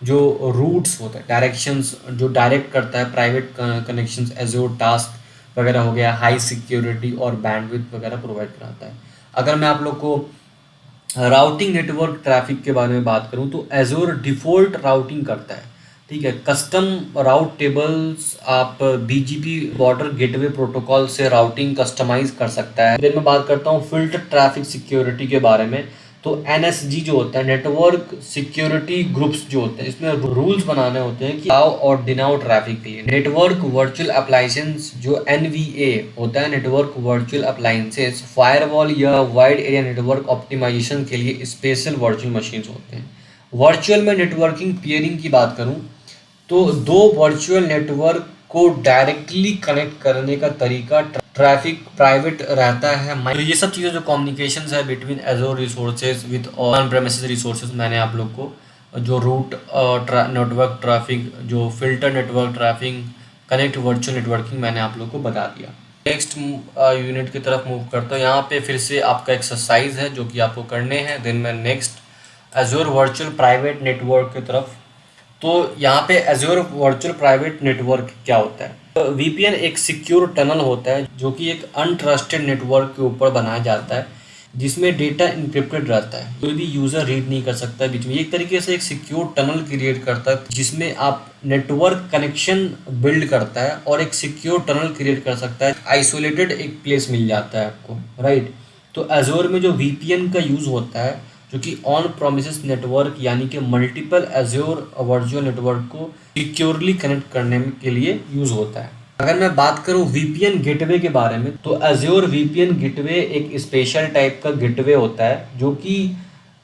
जो रूट्स होता है, डायरेक्शंस जो डायरेक्ट करता है प्राइवेट कनेक्शंस, एज्योर टास्क वगैरह हो गया, हाई सिक्योरिटी और बैंडविड्थ वगैरह प्रोवाइड कराता है। अगर मैं आप लोग को राउटिंग नेटवर्क ट्रैफिक के बारे में बात करूं तो एज्योर डिफ़ॉल्ट राउटिंग करता है, ठीक है। कस्टम राउट टेबल्स आप BGP बॉर्डर गेटवे प्रोटोकॉल से राउटिंग कस्टमाइज कर सकता है। फिर मैं बात करता हूँ फिल्टर ट्रैफिक सिक्योरिटी के बारे में, तो NSG जो होता है, नेटवर्क सिक्योरिटी ग्रुप्स जो होते हैं, इसमें रूल्स बनाने होते हैं कि अलाउ और डिनाउ ट्रैफिक के लिए। नेटवर्क वर्चुअल अप्लायंसेस जो NVA होता है, नेटवर्क वर्चुअल अप्लायंसेस फायरवॉल या वाइड एरिया नेटवर्क ऑप्टिमाइजेशन के लिए स्पेशल वर्चुअल मशीन्स होते हैं। वर्चुअल में नेटवर्किंग पियरिंग की बात करूं तो दो वर्चुअल नेटवर्क को डायरेक्टली कनेक्ट करने का तरीका ट्रैफिक प्राइवेट रहता है। तो ये सब चीज़ें जो कम्युनिकेशन है between azure resources with on premises resources, मैंने आप लोग को जो रूट नेटवर्क ट्रैफिक, जो filter network traffic, connect virtual networking मैंने आप लोग को बता दिया। नेक्स्ट यूनिट की तरफ मूव करता हूँ। यहाँ पे फिर से आपका एक्सरसाइज है जो कि आपको करने हैं। देन मैं next azure virtual private network की तरफ। तो यहाँ पे एज्योर वर्चुअल प्राइवेट नेटवर्क क्या होता है? VPN एक सिक्योर टनल होता है जो कि एक अनट्रस्टेड नेटवर्क के ऊपर बनाया जाता है, जिसमें डेटा इंक्रिप्टेड रहता है, कोई भी यूज़र रीड नहीं कर सकता बीच में। एक तरीके से एक सिक्योर टनल क्रिएट करता है जिसमें आप नेटवर्क कनेक्शन बिल्ड करता है और एक सिक्योर टनल क्रिएट कर सकता है। आइसोलेटेड एक प्लेस मिल जाता है आपको, राइट। तो एज्योर में जो VPN का यूज़ होता है, जो कि ऑन प्रोमिसेस नेटवर्क यानी कि मल्टीपल एज्योर वर्चुअल नेटवर्क को सिक्योरली कनेक्ट करने के लिए यूज होता है। अगर मैं बात करूं वीपीएन गेटवे के बारे में, तो एज्योर वीपीएन गेटवे एक स्पेशल टाइप का गेटवे होता है जो कि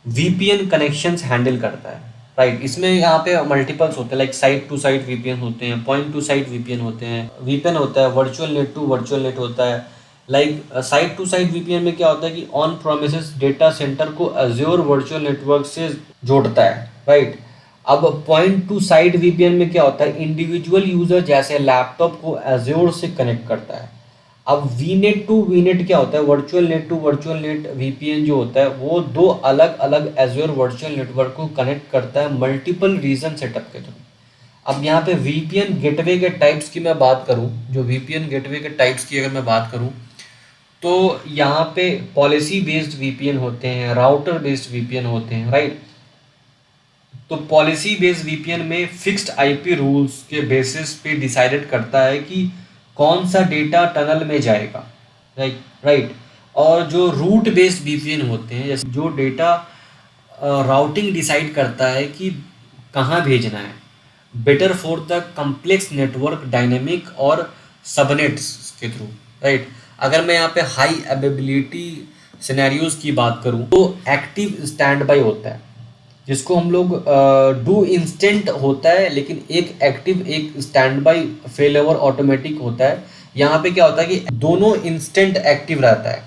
वीपीएन कनेक्शंस हैंडल करता है, राइट। इसमें यहाँ पे मल्टीपल्स होते हैं, like site to site VPN होते हैं, पॉइंट टू साइट वीपीएन होते हैं, वीपीएन होता है, virtual net to virtual net होता है। Like site to site VPN में क्या होता है कि ऑन प्रोमिसेस डेटा सेंटर को एज्योर वर्चुअल नेटवर्क से जोड़ता है, राइट। अब पॉइंट टू साइट वीपीएन में क्या होता है, इंडिविजुअल यूजर जैसे लैपटॉप को एज्योर से कनेक्ट करता है। अब वीनेट टू वीनेट क्या होता है, virtual net to virtual net VPN जो होता है वो दो अलग अलग एज्योर वर्चुअल नेटवर्क को कनेक्ट करता है मल्टीपल रीजन सेटअप के थ्रू। अब यहाँ पे वीपीएन गेटवे के टाइप्स की मैं बात करूँ, जो वीपीएन गेटवे के टाइप्स की अगर मैं बात करूँ, तो यहाँ पे पॉलिसी बेस्ड वीपीएन होते हैं, राउटर बेस्ड वीपीएन होते हैं, राइट। तो पॉलिसी बेस्ड वीपीएन में फिक्स्ड आईपी रूल्स के बेसिस पे डिसाइडेड करता है कि कौन सा डेटा टनल में जाएगा, राइट। और जो रूट बेस्ड वीपीएन होते हैं, जैसे जो डेटा राउटिंग डिसाइड करता है कि कहाँ भेजना है, better for the complex network dynamic और सबनेट्स के थ्रू, राइट। अगर मैं यहाँ पे हाई अवेलेबिलिटी सिनेरियोज की बात करूँ, तो एक्टिव स्टैंड बाई होता है, जिसको हम लोग डू इंस्टेंट होता है, लेकिन एक एक्टिव एक stand by fail over automatic होता है। यहाँ पे क्या होता है कि दोनों इंस्टेंट एक्टिव रहता है,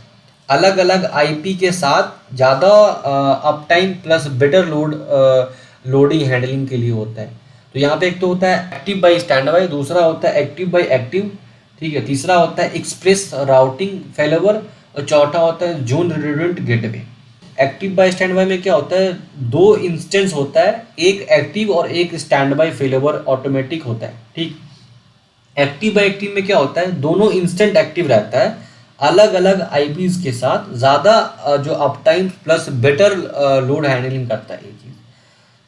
अलग अलग आईपी के साथ, ज़्यादा up time plus better loading handling के लिए होता है। तो यहाँ पे एक तो होता है एक्टिव बाई स्टैंड बाई, दूसरा होता है एक्टिव बाई एक्टिव, ठीक है, तीसरा होता है एक्सप्रेस राउटिंग फेलओवर, और चौथा होता है zone redundant gateway. Active by standby में क्या होता है, दो इंस्टेंस होता है, एक एक्टिव और एक स्टैंड बाय फेलओवर ऑटोमेटिक होता है, ठीक। एक्टिव बाय एक्टिव में क्या होता है, दोनों इंस्टेंट एक्टिव रहता है, अलग अलग आईपीज के साथ, ज़्यादा जो up time plus better load handling करता है ये चीज़।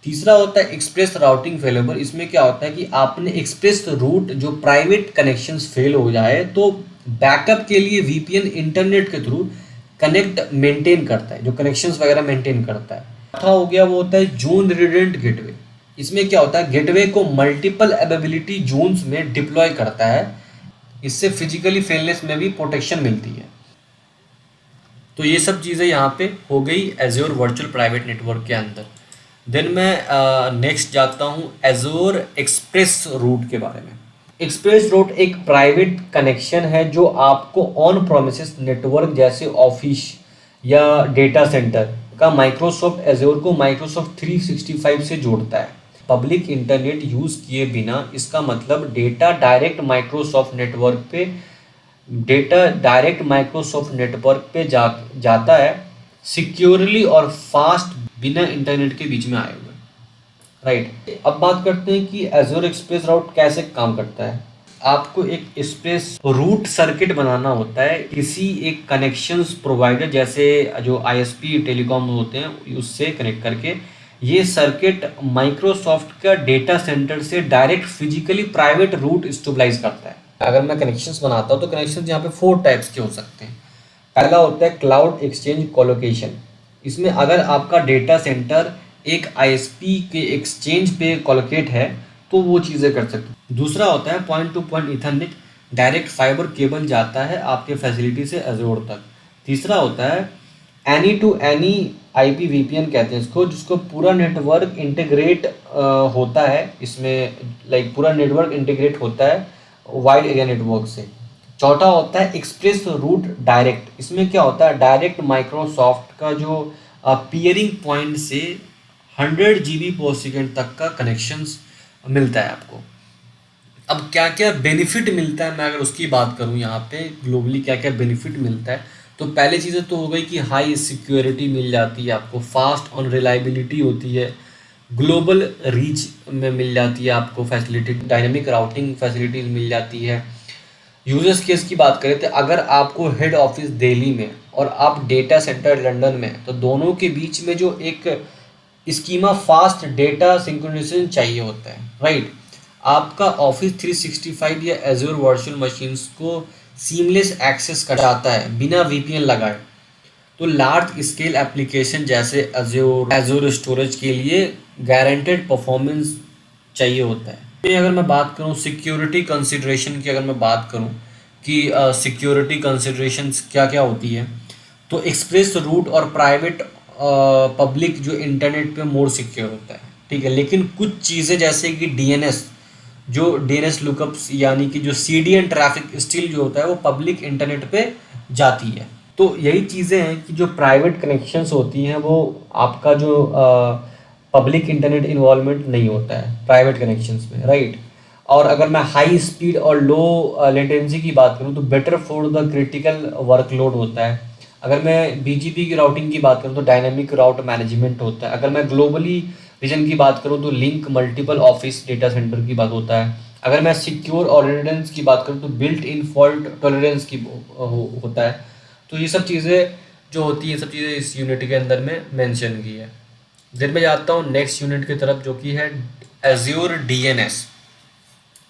तीसरा होता है एक्सप्रेस राउटिंग फेलओवर। इसमें क्या होता है कि आपने एक्सप्रेस रूट जो प्राइवेट कनेक्शंस फेल हो जाए तो बैकअप के लिए वीपीएन इंटरनेट के थ्रू कनेक्ट मेंटेन करता है, जो कनेक्शंस वगैरह मेंटेन करता है। चौथा हो गया वो होता है जोन रिडंडेंट गेटवे। इसमें क्या होता है, गेटवे को मल्टीपल अवेलेबिलिटी जोन्स में डिप्लॉय करता है, इससे फिजिकली फेलनेस में भी प्रोटेक्शन मिलती है। तो ये सब चीज़ें यहाँ पे हो गई एज्योर वर्चुअल प्राइवेट नेटवर्क के अंदर। देन मैं नेक्स्ट जाता हूँ एज्योर एक्सप्रेस रूट के बारे में। एक्सप्रेस रूट एक प्राइवेट कनेक्शन है जो आपको ऑन प्रोमिसेस नेटवर्क जैसे ऑफिस या डेटा सेंटर का माइक्रोसॉफ्ट एज्योर को माइक्रोसॉफ्ट 365 से जोड़ता है। पब्लिक इंटरनेट यूज़ किए बिना, इसका मतलब डेटा डायरेक्ट माइक्रोसॉफ्ट नेटवर्क पे जाता है सिक्योरली और फास्ट, बिना इंटरनेट के बीच में आए हुए, राइट। अब बात करते हैं कि एज्योर एक्सप्रेस राउट कैसे काम करता है। आपको एक एक्सप्रेस रूट सर्किट बनाना होता है किसी एक कनेक्शंस प्रोवाइडर, जैसे जो आईएसपी टेलीकॉम होते हैं उससे कनेक्ट करके। ये सर्किट माइक्रोसॉफ्ट का डेटा सेंटर से direct physically private route stabilize करता है। अगर मैं कनेक्शंस बनाता हूँ तो कनेक्शंस यहाँ पे 4 टाइप्स के हो सकते हैं। पहला होता है क्लाउड एक्सचेंज कोलोकेशन। इसमें अगर आपका डेटा सेंटर एक आईएसपी के एक्सचेंज पे कोलोकेट है तो वो चीज़ें कर सकते हैं। दूसरा होता है point two point Ethernet, direct fibre cable जाता है आपके फैसिलिटी से एज्योर तक। तीसरा होता है any two any IP VPN कहते हैं इसको, जिसको पूरा नेटवर्क इंटीग्रेट होता है, इसमें लाइक पूरा नेटवर्क इंटीग्रेट होता है वाइड एरिया नेटवर्क से। चौथा होता है एक्सप्रेस रूट डायरेक्ट। इसमें क्या होता है, डायरेक्ट माइक्रोसॉफ्ट का जो पीयरिंग पॉइंट से 100 GB पर सेकेंड तक का कनेक्शंस मिलता है आपको। अब क्या क्या बेनिफिट मिलता है, मैं अगर उसकी बात करूं यहाँ पे ग्लोबली क्या क्या बेनिफिट मिलता है, तो पहले चीज़ें तो हो गई कि हाई सिक्योरिटी मिल जाती है आपको, फास्ट और रिलायबिलिटी होती है, ग्लोबल रीच में मिल जाती है आपको फैसिलिटी, डायनेमिक राउटिंग फैसिलिटीज़ मिल जाती है। यूजर्स केस की बात करें तो अगर आपको हेड ऑफिस दिल्ली में और आप डेटा सेंटर लंदन में, तो दोनों के बीच में जो एक स्कीमा फास्ट डेटा सिंक्रोनाइजेशन चाहिए होता है, राइट। आपका ऑफिस 365 या एज्योर वर्चुअल मशीन्स को सीमलेस एक्सेस कराता है बिना वीपीएन लगाए। तो लार्ज स्केल एप्लीकेशन जैसे एज्योर स्टोरेज के लिए गारंटेड परफॉर्मेंस चाहिए होता है। अगर मैं बात करूँ सिक्योरिटी कंसिडरेशन की, अगर मैं बात करूँ कि सिक्योरिटी कंसिडरेशंस क्या क्या होती है, तो एक्सप्रेस रूट और प्राइवेट पब्लिक जो इंटरनेट पे मोर सिक्योर होता है, ठीक है। लेकिन कुछ चीज़ें जैसे कि डीएनएस, जो डीएनएस लुकअप्स यानी कि जो सीडीएन ट्रैफिक स्टिल जो होता है वो पब्लिक इंटरनेट पे जाती है। तो यही चीज़ें हैं कि जो प्राइवेट कनेक्शंस होती हैं वो आपका जो पब्लिक इंटरनेट इन्वॉल्वमेंट नहीं होता है प्राइवेट कनेक्शंस में, राइट। और अगर मैं हाई स्पीड और लो लेटेंसी की बात करूँ तो better for the critical workload होता है। अगर मैं बीजीपी की राउटिंग की बात करूँ तो डायनामिक राउट मैनेजमेंट होता है। अगर मैं ग्लोबली रीजन की बात करूँ तो link multiple office data centre की बात होता है। अगर मैं सिक्योर और रिडंडेंस की बात करूँ तो बिल्ट इन फॉल्ट टॉलरेंस की होता है। तो ये सब चीज़ें जो होती हैं, सब चीज़ें इस यूनिट के अंदर में मेंशन की है। फिर मैं जाता हूँ नेक्स्ट यूनिट की तरफ जो कि है एज्योर डीएनएस।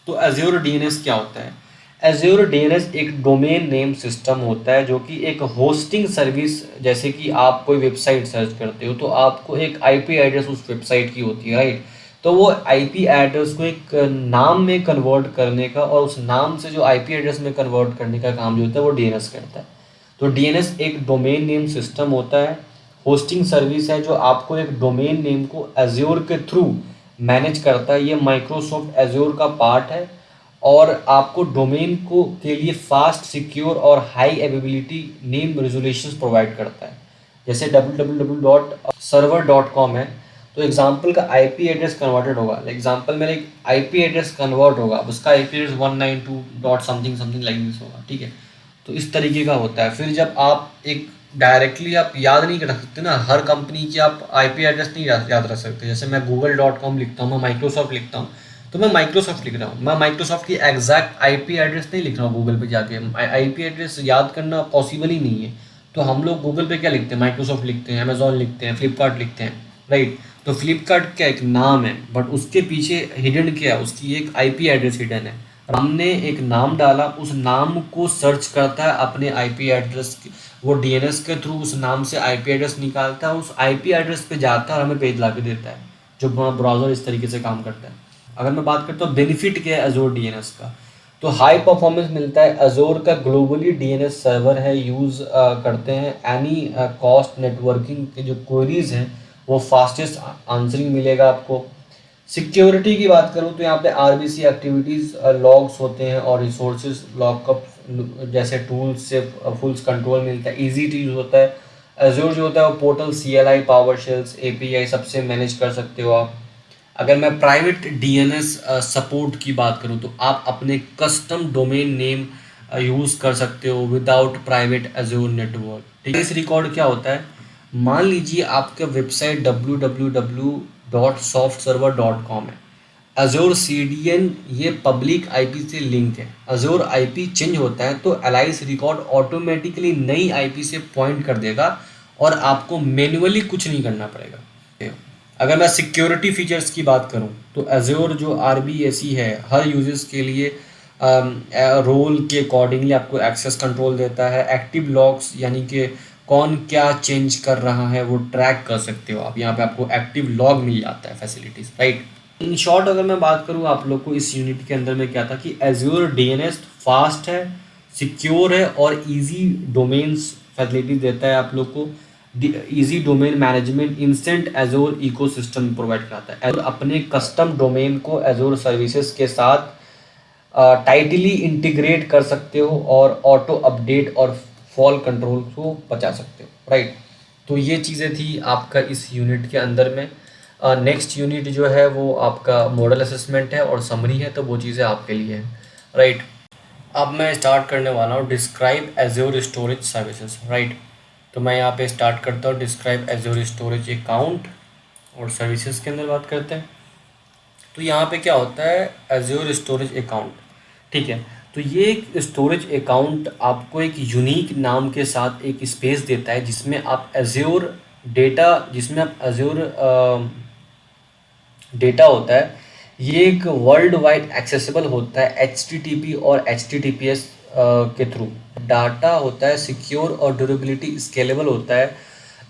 तो एज्योर डीएनएस क्या होता है? एज्योर डीएनएस एक डोमेन नेम सिस्टम होता है जो कि एक होस्टिंग सर्विस, जैसे कि आप कोई वेबसाइट सर्च करते हो तो आपको एक आईपी एड्रेस उस वेबसाइट की होती है, राइट। तो वो आईपी एड्रेस को एक नाम में कन्वर्ट करने का और उस नाम से जो आईपी एड्रेस में कन्वर्ट करने का काम जो होता है वो डीएनएस करता है। तो डीएनएस एक डोमेन नेम सिस्टम होता है, होस्टिंग सर्विस है जो आपको एक डोमेन नेम को एज्योर के थ्रू मैनेज करता है। ये माइक्रोसॉफ्ट एज्योर का पार्ट है और आपको डोमेन को के लिए फास्ट, सिक्योर और high availability name resolutions provide करता है। जैसे www.server.com है, तो एग्जांपल का आईपी एड्रेस कन्वर्टेड होगा, एग्जांपल मेरा एक आईपी एड्रेस कन्वर्ट होगा, उसका IP address 192 dot something something like this होगा, ठीक है। तो इस तरीके का होता है। फिर जब आप एक डायरेक्टली आप याद नहीं कर सकते ना, हर कंपनी की आप आईपी एड्रेस नहीं याद रख सकते। जैसे मैं google.com लिखता हूँ, मैं माइक्रोसॉफ्ट लिखता हूँ, तो मैं माइक्रोसॉफ्ट लिख रहा हूँ, मैं माइक्रोसॉफ्ट की एग्जैक्ट आईपी एड्रेस नहीं लिख रहा हूँ गूगल पे जाके। आईपी एड्रेस याद करना पॉसिबल ही नहीं है। तो हम लोग गूगल पे क्या लिखते हैं? माइक्रोसॉफ्ट लिखते हैं, अमेजोन लिखते हैं, फ्लिपकार्ट लिखते हैं, राइट। तो फ्लिपकार्ट क्या एक नाम है, बट उसके पीछे हिडन क्या है, उसकी एक आईपी एड्रेस हिडन है। हमने एक नाम डाला, उस नाम को सर्च करता है अपने आईपी एड्रेस, वो डीएनएस के थ्रू उस नाम से आईपी एड्रेस निकालता है, उस आईपी एड्रेस पे जाता है और हमें पेज ला के देता है, जो ब्राउज़र इस तरीके से काम करता है। अगर मैं बात करता हूँ बेनिफिट क्या है एजोर डीएनएस का, तो हाई परफॉर्मेंस मिलता है। एजोर का ग्लोबली डीएनएस सर्वर है, यूज़ करते हैं। एनी कॉस्ट नेटवर्किंग के जो क्वेरीज हैं वो फास्टेस्ट आंसरिंग मिलेगा आपको। सिक्योरिटी की बात करूँ तो यहाँ पे आरबीसी एक्टिविटीज़ लॉग्स होते हैं और रिसोर्सेज लॉकअप जैसे टूल्स से फुल कंट्रोल मिलता है, इजी टू यूज़ होता है। एज्योर जो होता है वो portal, CLI, power shells, API सबसे मैनेज कर सकते हो आप। अगर मैं प्राइवेट डीएनएस सपोर्ट की बात करूँ तो आप अपने कस्टम डोमेन नेम यूज़ कर सकते हो विदाउट प्राइवेट एज्योर नेटवर्क, ठीक है। इस रिकॉर्ड क्या होता है, मान लीजिए आपका वेबसाइट www.softserver.com है, अजोर सीडीएन ये पब्लिक आईपी से लिंक है। अजोर आईपी चेंज होता है तो एलाइस रिकॉर्ड ऑटोमेटिकली नई आईपी से पॉइंट कर देगा और आपको मैन्युअली कुछ नहीं करना पड़ेगा। अगर मैं सिक्योरिटी फीचर्स की बात करूं तो एज्योर जो आरबीएसी है हर यूजर्स के लिए रोल के अकॉर्डिंगली आपको एक्सेस कंट्रोल देता है। एक्टिव लॉग्स यानी कि कौन क्या चेंज कर रहा है वो ट्रैक कर सकते हो आप, यहाँ पे आपको एक्टिव लॉग मिल जाता है, फैसिलिटीज, राइट। इन शॉर्ट अगर मैं बात करूँ आप लोग को इस यूनिट के अंदर में क्या था कि एज्योर डीएनएस फास्ट है, सिक्योर है और इजी डोमेन्स फैसिलिटी देता है आप लोग को। Easy domain management, instant एजोर ecosystem provide कराता है। एजोर अपने कस्टम डोमेन को एजोर सर्विसेज के साथ टाइटली इंटीग्रेट कर सकते हो और ऑटो अपडेट और फॉल कंट्रोल को बचा सकते हो, राइट। तो ये चीज़ें थी आपका इस यूनिट के अंदर में। नेक्स्ट यूनिट जो है वो आपका मॉडल असेसमेंट है और समरी है, तो वो चीज़ें आपके लिए हैं, राइट। अब मैं स्टार्ट करने वाला हूँ describe azure storage services, right. तो मैं यहाँ पे स्टार्ट करता हूँ डिस्क्राइब एज्योर स्टोरेज अकाउंट और सर्विसेज के अंदर बात करते हैं। तो यहाँ पे क्या होता है एज्योर स्टोरेज अकाउंट, ठीक है। तो ये एक स्टोरेज अकाउंट आपको एक यूनिक नाम के साथ एक स्पेस देता है जिसमें आप एज्योर डेटा, जिसमें आप एज्योर डेटा होता है, ये एक वर्ल्ड वाइड एक्सेसिबल होता है HTTP और HTTPS के थ्रू, डाटा होता है सिक्योर और ड्यूरेबिलिटी स्केलेबल होता है।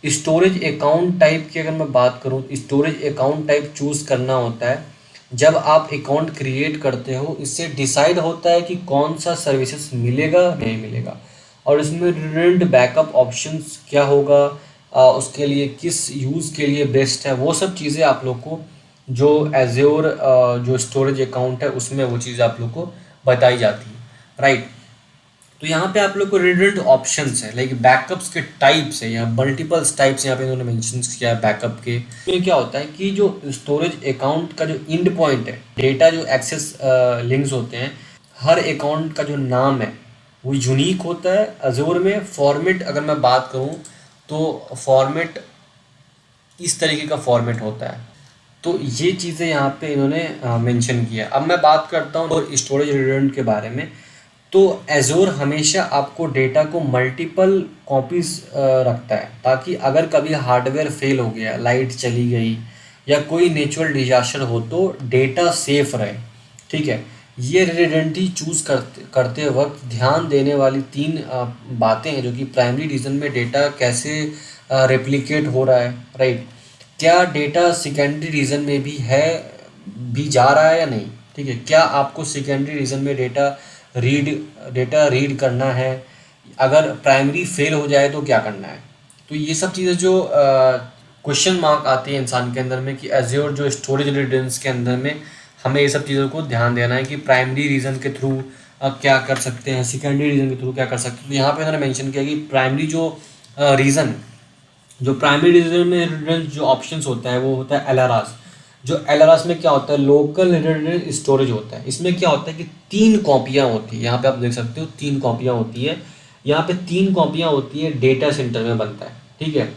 स्टोरेज अकाउंट टाइप की अगर मैं बात करूँ, स्टोरेज अकाउंट टाइप चूज़ करना होता है जब आप अकाउंट क्रिएट करते हो। इससे डिसाइड होता है कि कौन सा सर्विसेज मिलेगा नहीं मिलेगा, और इसमें रिडंडेंट बैकअप ऑप्शंस क्या होगा, उसके लिए किस यूज़ के लिए बेस्ट है, वो सब चीज़ें आप लोग को जो एज्योर जो स्टोरेज अकाउंट है उसमें वो चीज़ आप लोग को बताई जाती है, राइट। तो यहाँ पे आप लोग को रिडंडेंट ऑप्शंस है, लाइक बैकअप्स के टाइप्स है, या मल्टीपल्स टाइप्स यहाँ पे इन्होंने मेंशन किया है बैकअप के। में क्या होता है कि जो स्टोरेज अकाउंट का जो एंड पॉइंट है, डेटा जो एक्सेस लिंक्स होते हैं, हर अकाउंट का जो नाम है वो यूनिक होता है। अजोर में फॉर्मेट अगर मैं बात करूँ तो फॉर्मेट इस तरीके का फॉर्मेट होता है। तो ये चीज़ें यहाँ पे इन्होंने मेंशन किया। अब मैं बात करता हूँ और स्टोरेज रिडंडेंट के बारे में। तो एज़ोर हमेशा आपको डेटा को मल्टीपल कॉपीज़ रखता है, ताकि अगर कभी हार्डवेयर फेल हो गया, लाइट चली गई या कोई नेचुरल डिजास्टर हो तो डेटा सेफ रहे, ठीक है। ये रिडंडेंसी चूज़ करते वक्त ध्यान देने वाली तीन बातें हैं, जो कि प्राइमरी रीजन में डेटा कैसे रेप्लिकेट हो रहा है, राइट। क्या डेटा सेकेंडरी रीजन में भी जा रहा है या नहीं, ठीक है। क्या आपको सेकेंडरी रीजन में डेटा रीड करना है, अगर प्राइमरी फेल हो जाए तो क्या करना है। तो ये सब चीज़ें जो क्वेश्चन मार्क आती है इंसान के अंदर में, कि एज्योर जो स्टोरेज रिडंडेंसी के अंदर में हमें ये सब चीज़ों को ध्यान देना है कि प्राइमरी रीज़न के थ्रू क्या कर सकते हैं, सेकेंडरी रीज़न के थ्रू क्या कर सकते हैं। तो यहाँ पे उन्होंने मेंशन किया कि प्राइमरी रीज़न जो प्राइमरी रीजन में रिडंडेंट जो ऑप्शंस होता है वो होता है एलआरआस। जो एलआरआस में क्या होता है, लोकल रिडंडेंट स्टोरेज होता है। इसमें क्या होता है कि 3 कॉपियाँ होती है, यहाँ पे आप देख सकते हो 3 कॉपियाँ होती है। यहाँ पे 3 कॉपियाँ होती है, डेटा सेंटर में बनता है, ठीक है।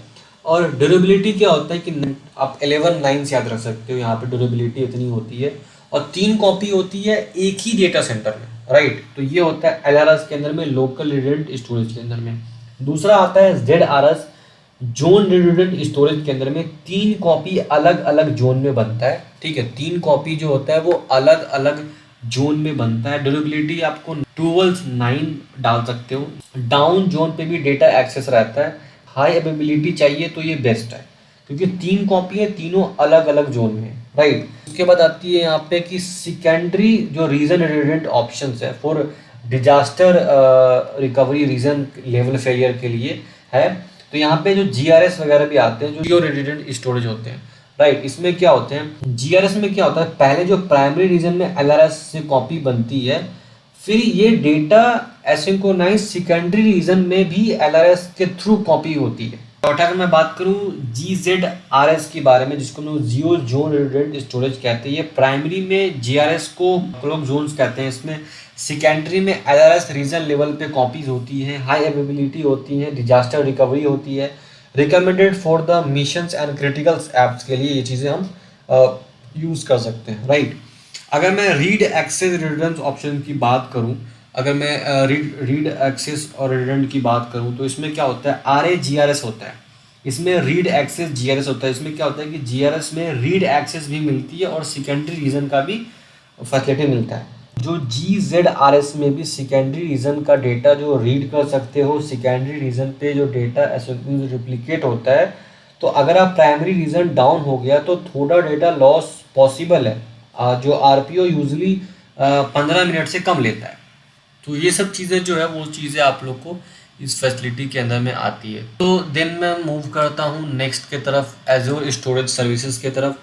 और ड्यूरेबिलिटी क्या होता है कि आप 11 लाइन्स याद रख सकते हो, यहाँ पे ड्यूरेबिलिटी इतनी होती है, और 3 कॉपी होती है एक ही डेटा सेंटर में, राइट। तो ये होता है एलआरएस के अंदर में, लोकल रिडंडेंट स्टोरेज के अंदर में। दूसरा आता है ZRS, जोन रिडंडेंट स्टोरेज के अंदर में 3 कॉपी अलग अलग जोन में बनता है, ठीक है। 3 कॉपी जो होता है वो अलग अलग जोन में बनता है। ड्यूरेबिलिटी आपको 12/9 डाल सकते हो। डाउन जोन पे भी डेटा एक्सेस रहता है। हाई अवेलेबिलिटी चाहिए तो ये बेस्ट है, क्योंकि 3 कॉपी है, तीनों अलग अलग जोन में, राइट। उसके बाद आती है यहाँ पे कि सेकेंडरी जो रीजन रिडंडेंट ऑप्शंस है for disaster recovery region level failure के लिए है। तो यहाँ पे जो GRS वगैरह भी आते हैं, जो रिडंडेंट स्टोरेज होते हैं, राइट। इसमें क्या होते हैं, GRS में क्या होता है, पहले जो प्राइमरी रीजन में LRS से कॉपी बनती है, फिर ये डेटा एसिंक्रोनाइज सेकेंडरी रीजन में भी LRS के थ्रू कॉपी होती है। चौथा अगर मैं बात करूँ GZRS के बारे में, जिसको हम लोग जियो जोन रिडंडेंट स्टोरेज कहते हैं। ये प्राइमरी में GRS को क्लॉक जोन्स कहते हैं। इसमें सेकेंडरी में LRS रीजन लेवल पे कॉपीज होती हैं, हाई अवेलेबिलिटी होती है, डिजास्टर रिकवरी होती है, recommended for the missions and critical apps के लिए ये चीज़ें हम यूज़ कर सकते हैं, राइट। अगर मैं रीड एक्सेस रिडंडेंस ऑप्शन की बात करूं, अगर मैं रीड एक्सेस और रिडंडेंट की बात करूं, तो इसमें क्या होता है, RAGRS होता है। इसमें रीड एक्सेस GRS होता है। इसमें क्या होता है कि GRS में रीड एक्सेस भी मिलती है और सेकेंडरी रीजन का भी फैसिलिटी मिलता है। जो GZRS में भी सेकेंडरी रीजन का डेटा जो रीड कर सकते हो, सेकेंडरी रीजन पे जो डेटा रिप्लिकेट होता है। तो अगर आप प्राइमरी रीजन डाउन हो गया तो थोड़ा डेटा लॉस पॉसिबल है, जो RPO यूजली 15 मिनट से कम लेता है। तो ये सब चीज़ें जो है वो चीज़ें आप लोग को इस फैसिलिटी के अंदर में आती है। तो देन मैं मूव करता हूँ नेक्स्ट के तरफ, एज्योर स्टोरेज सर्विसेज के तरफ,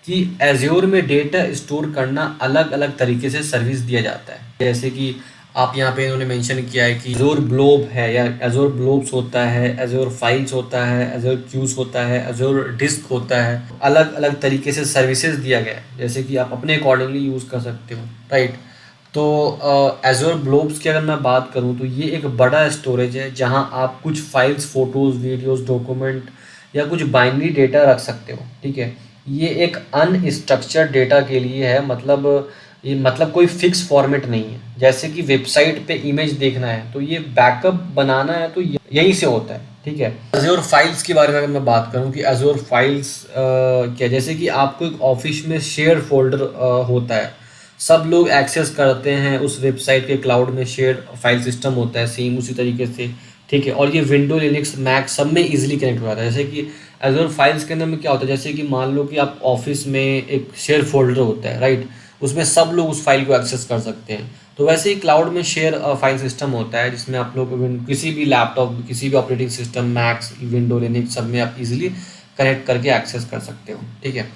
कि एज्योर में डेटा स्टोर करना अलग अलग तरीके से सर्विस दिया जाता है। जैसे कि आप यहाँ पे इन्होंने मेंशन किया है कि एज्योर ग्लोब है, या एज्योर ग्लोब्स होता है, एज्योर फाइल्स होता है, एज्योर क्यूज होता है, एज्योर डिस्क होता है। अलग अलग तरीके से सर्विसेज दिया गया है, जैसे कि आप अपने अकॉर्डिंगली यूज़ कर सकते हो, राइट। तो एज्योर ग्लोब्स की अगर मैं बात करूँ तो ये एक बड़ा स्टोरेज है, जहाँ आप कुछ फाइल्स, फोटोज़, वीडियोज़, डॉक्यूमेंट या कुछ बाइनरी डेटा रख सकते हो, ठीक है। ये एक अनस्ट्रक्चर्ड डेटा के लिए है, मतलब कोई फिक्स फॉर्मेट नहीं है। जैसे कि वेबसाइट पे इमेज देखना है तो ये बैकअप बनाना है तो यहीं से होता है, ठीक है। एज्योर फाइल्स के बारे में अगर मैं बात करूं कि एज्योर फाइल्स क्या, जैसे कि आपको एक ऑफिस में शेयर फोल्डर होता है, सब लोग एक्सेस करते हैं उस वेबसाइट के क्लाउड में शेयर फाइल सिस्टम होता है सेम उसी तरीके से, ठीक है। और ये विंडो लिनक्स मैक सब में इजीली कनेक्ट हो जाता है। जैसे कि एज़ोर फाइल्स के अंदर में क्या होता है, जैसे कि मान लो कि आप ऑफिस में एक शेयर फोल्डर होता है, राइट, उसमें सब लोग उस फाइल को एक्सेस कर सकते हैं। तो वैसे ही क्लाउड में शेयर फाइल सिस्टम होता है जिसमें आप लोग किसी भी लैपटॉप, किसी भी operating system, max, window Linux सब में आप इजीली कनेक्ट करके एक्सेस कर सकते हो, ठीक है।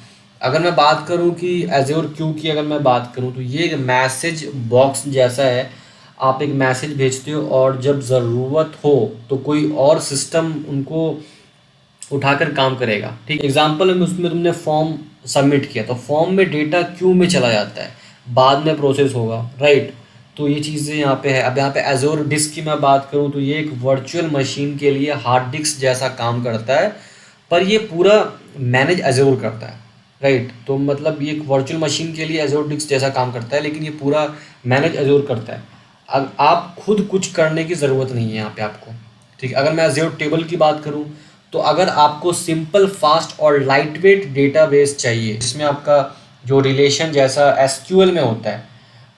अगर मैं बात करूं कि एज़्योर क्यू की अगर मैं बात करूं तो ये एक मैसेज बॉक्स जैसा है। आप एक मैसेज भेजते हो और जब ज़रूरत हो तो कोई और सिस्टम उनको उठाकर काम करेगा, ठीक। एग्जाम्पल में उसमें तुमने फॉर्म सबमिट किया तो फॉर्म में डेटा क्यू में चला जाता है, बाद में प्रोसेस होगा, राइट। तो ये चीज़ें यहाँ पे है। अब यहाँ पे एज़ोर डिस्क की मैं बात करूँ तो ये एक वर्चुअल मशीन के लिए हार्ड डिस्क जैसा काम करता है, पर ये पूरा मैनेज एज़ोर करता है, राइट। तो मतलब ये एक वर्चुअल मशीन के लिए एज़ोर डिस्क जैसा काम करता है, लेकिन ये पूरा मैनेज एज़ोर करता है। अब आप खुद कुछ करने की ज़रूरत नहीं है यहाँ पे आपको, ठीक है। अगर मैं एज़ोर टेबल की बात करूँ तो अगर आपको सिंपल, फास्ट और लाइट वेट डेटाबेस चाहिए जिसमें आपका जो रिलेशन जैसा एसक्यूएल में होता है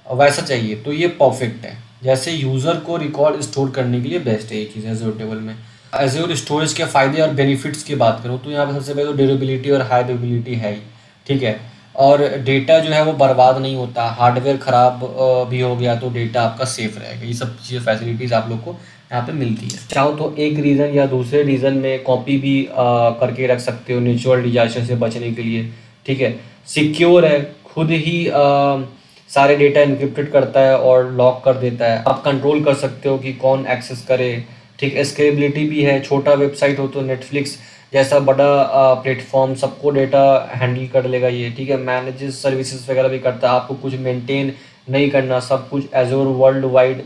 वैसा चाहिए तो ये परफेक्ट है। जैसे यूज़र को रिकॉर्ड स्टोर करने के लिए बेस्ट है ये चीज़ एज़ोर टेबल में। एज़ोर स्टोरेज के फ़ायदे और बेनिफिट्स की बात करूँ तो यहाँ पे सबसे पहले तो ड्यूरेबिलिटी और हाई अवेलेबिलिटी है ही, ठीक है। और डेटा जो है वो बर्बाद नहीं होता, हार्डवेयर ख़राब भी हो गया तो डेटा आपका सेफ रहेगा। ये सब चीज़ें फैसिलिटीज़ आप लोग को यहाँ पे मिलती है। चाहो तो एक रीज़न या दूसरे रीज़न में कॉपी भी करके रख सकते हो नेचुरल डिजास्टर से बचने के लिए, ठीक है। सिक्योर है, खुद ही सारे डेटा इनक्रिप्टेड करता है और लॉक कर देता है। आप कंट्रोल कर सकते हो कि कौन एक्सेस करे, ठीक। स्केलेबिलिटी भी है, छोटा वेबसाइट हो तो नेटफ्लिक्स जैसा बड़ा प्लेटफॉर्म सबको डेटा हैंडल कर लेगा ये, ठीक है। मैनेजेस सर्विसेज वगैरह भी करता है, आपको कुछ मेंटेन नहीं करना, सब कुछ एज़ोर वर्ल्ड वाइड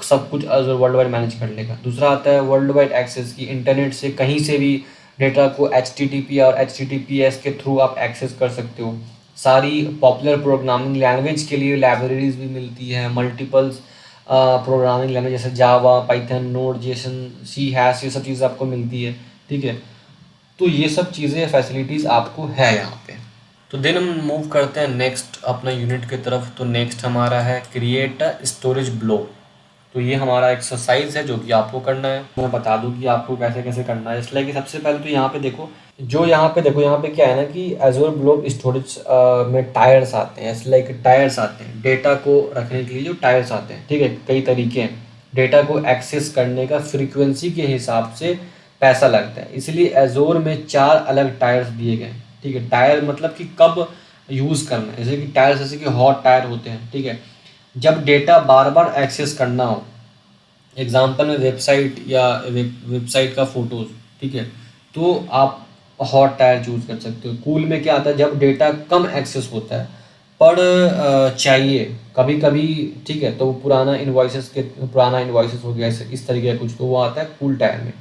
सब कुछ एज़ोर वर्ल्ड वाइड मैनेज कर लेगा। दूसरा आता है वर्ल्ड वाइड एक्सेस की, इंटरनेट से कहीं से भी डेटा को HTTP और HTTPS के थ्रू आप एक्सेस कर सकते हो। सारी पॉपुलर प्रोग्रामिंग लैंग्वेज के लिए लाइब्रेरीज भी मिलती है, मल्टीपल्स प्रोग्रामिंग लैंग्वेज जैसे Java, Python, Node, JSON, C hash, ये सब चीज़ें आपको मिलती है, ठीक है। तो ये सब चीज़ें फैसिलिटीज़ आपको है यहाँ पे। तो देन हम मूव करते हैं नेक्स्ट अपना यूनिट की तरफ। तो नेक्स्ट हमारा है क्रिएट अ स्टोरेज ब्लॉक। तो ये हमारा एक्सरसाइज है जो कि आपको करना है। मैं बता दूं कि आपको कैसे कैसे करना है। इसलिए कि सबसे पहले तो यहाँ पे देखो, यहाँ पे क्या है ना कि एज़ोर ब्लॉक स्टोरेज में टायर्स आते हैं, इसलिए कि टायर्स आते हैं डेटा को रखने के लिए, जो टायर्स आते हैं, ठीक है। कई तरीके हैं डेटा को एक्सेस करने का, फ्रीक्वेंसी के हिसाब से पैसा लगता है, इसलिए एज़ोर में 4 अलग टायर्स दिए गए हैं, ठीक है। टायर मतलब कि कब यूज़ करना है, जैसे कि टायर्स जैसे कि हॉट टायर होते हैं, ठीक है। जब डेटा बार बार एक्सेस करना हो, एग्जांपल में वेबसाइट या वेबसाइट का फोटोज, ठीक है, तो आप हॉट टायर चूज कर सकते हो। कूल में क्या आता है, जब डेटा कम एक्सेस होता है पर चाहिए कभी कभी, ठीक है, तो पुराना इन्वॉइसेस हो गया इस तरीके का कुछ, तो वो आता है कूल टायर में।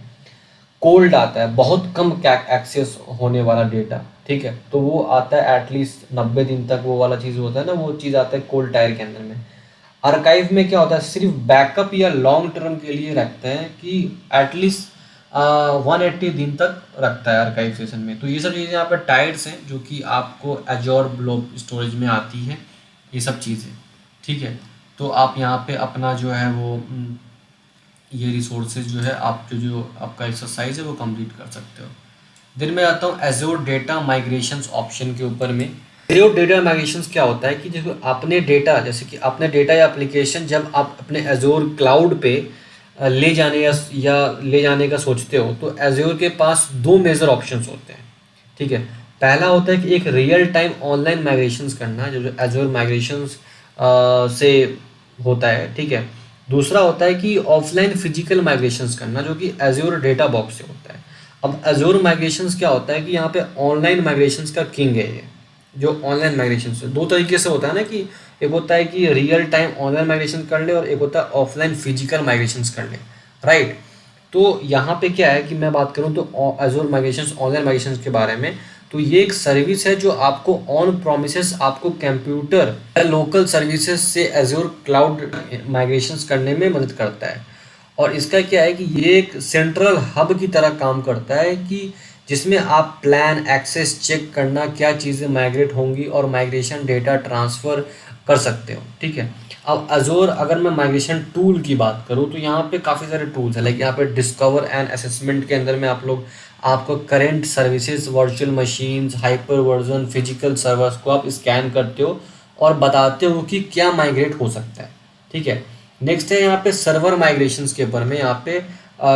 कोल्ड आता है बहुत कम एक्सेस होने वाला डेटा, ठीक है, तो वो आता है एटलीस्ट 90 दिन तक, वो वाला चीज़ होता है ना, वो चीज़ आता है कोल्ड टायर के अंदर में। आर्काइव में क्या होता है, सिर्फ बैकअप या लॉन्ग टर्म के लिए रखते हैं कि एटलीस्ट 180 दिन तक रखता है आर्काइव सेशन में। तो ये सब चीज़ें यहाँ पर टायर्स हैं जो कि आपको एज़ोर ब्लॉक स्टोरेज में आती है, ये सब चीज़ें, ठीक है। तो आप यहाँ पे अपना जो है वो ये रिसोर्सेज जो है आप जो आपका एक्सरसाइज है वो कंप्लीट कर सकते हो। फिर मैं आता हूँ एज़ोर डेटा माइग्रेशंस ऑप्शन के ऊपर में। एज़ोर डेटा माइग्रेशंस क्या होता है कि देखो अपने डेटा, जैसे कि अपने डेटा या एप्लीकेशन जब आप अपने एज़ोर क्लाउड पे ले जाने या ले जाने का सोचते हो तो एज़ोर के पास 2 मेजर ऑप्शंस होते हैं, ठीक है। पहला होता है कि एक रियल टाइम ऑनलाइन माइग्रेशंस करना, जो एज़ोर माइग्रेशंस से होता है, ठीक है। दूसरा होता है कि ऑफलाइन फिजिकल माइग्रेशंस करना, जो कि एज़ोर डेटा बॉक्स से होता है। अब एज़ोर माइग्रेशंस क्या होता है कि यहाँ पे ऑनलाइन माइग्रेशंस का किंग है ये, जो ऑनलाइन माइग्रेशन से 2 तरीके से होता है ना, कि एक होता है कि रियल टाइम ऑनलाइन माइग्रेशन कर ले और एक होता है ऑफलाइन फिजिकल माइग्रेशंस कर ले, राइट। तो यहाँ पे क्या है कि मैं बात करूँ तो एज़ोर माइग्रेशंस, ऑनलाइन माइग्रेशंस के बारे में, तो ये एक सर्विस है जो आपको ऑन प्रोमिसेस आपको कंप्यूटर या लोकल सर्विसेज से एज़ोर क्लाउड माइग्रेशंस करने में मदद करता है। और इसका क्या है कि ये एक सेंट्रल हब की तरह काम करता है कि जिसमें आप प्लान, एक्सेस, चेक करना क्या चीज़ें माइग्रेट होंगी और माइग्रेशन, डेटा ट्रांसफ़र, कर सकते हो। ठीक है, अब अजोर अगर मैं माइग्रेशन टूल की बात करूँ तो यहाँ पे काफ़ी सारे टूल्स हैं, लाइक यहाँ पे डिस्कवर एंड असेसमेंट के अंदर में आप लोग आपको current services, virtual machines, hyper version, physical servers को आप स्कैन करते हो और बताते हो कि क्या माइग्रेट हो सकता है। ठीक है, नेक्स्ट है यहाँ पे सर्वर माइग्रेशंस के ऊपर में। यहाँ पे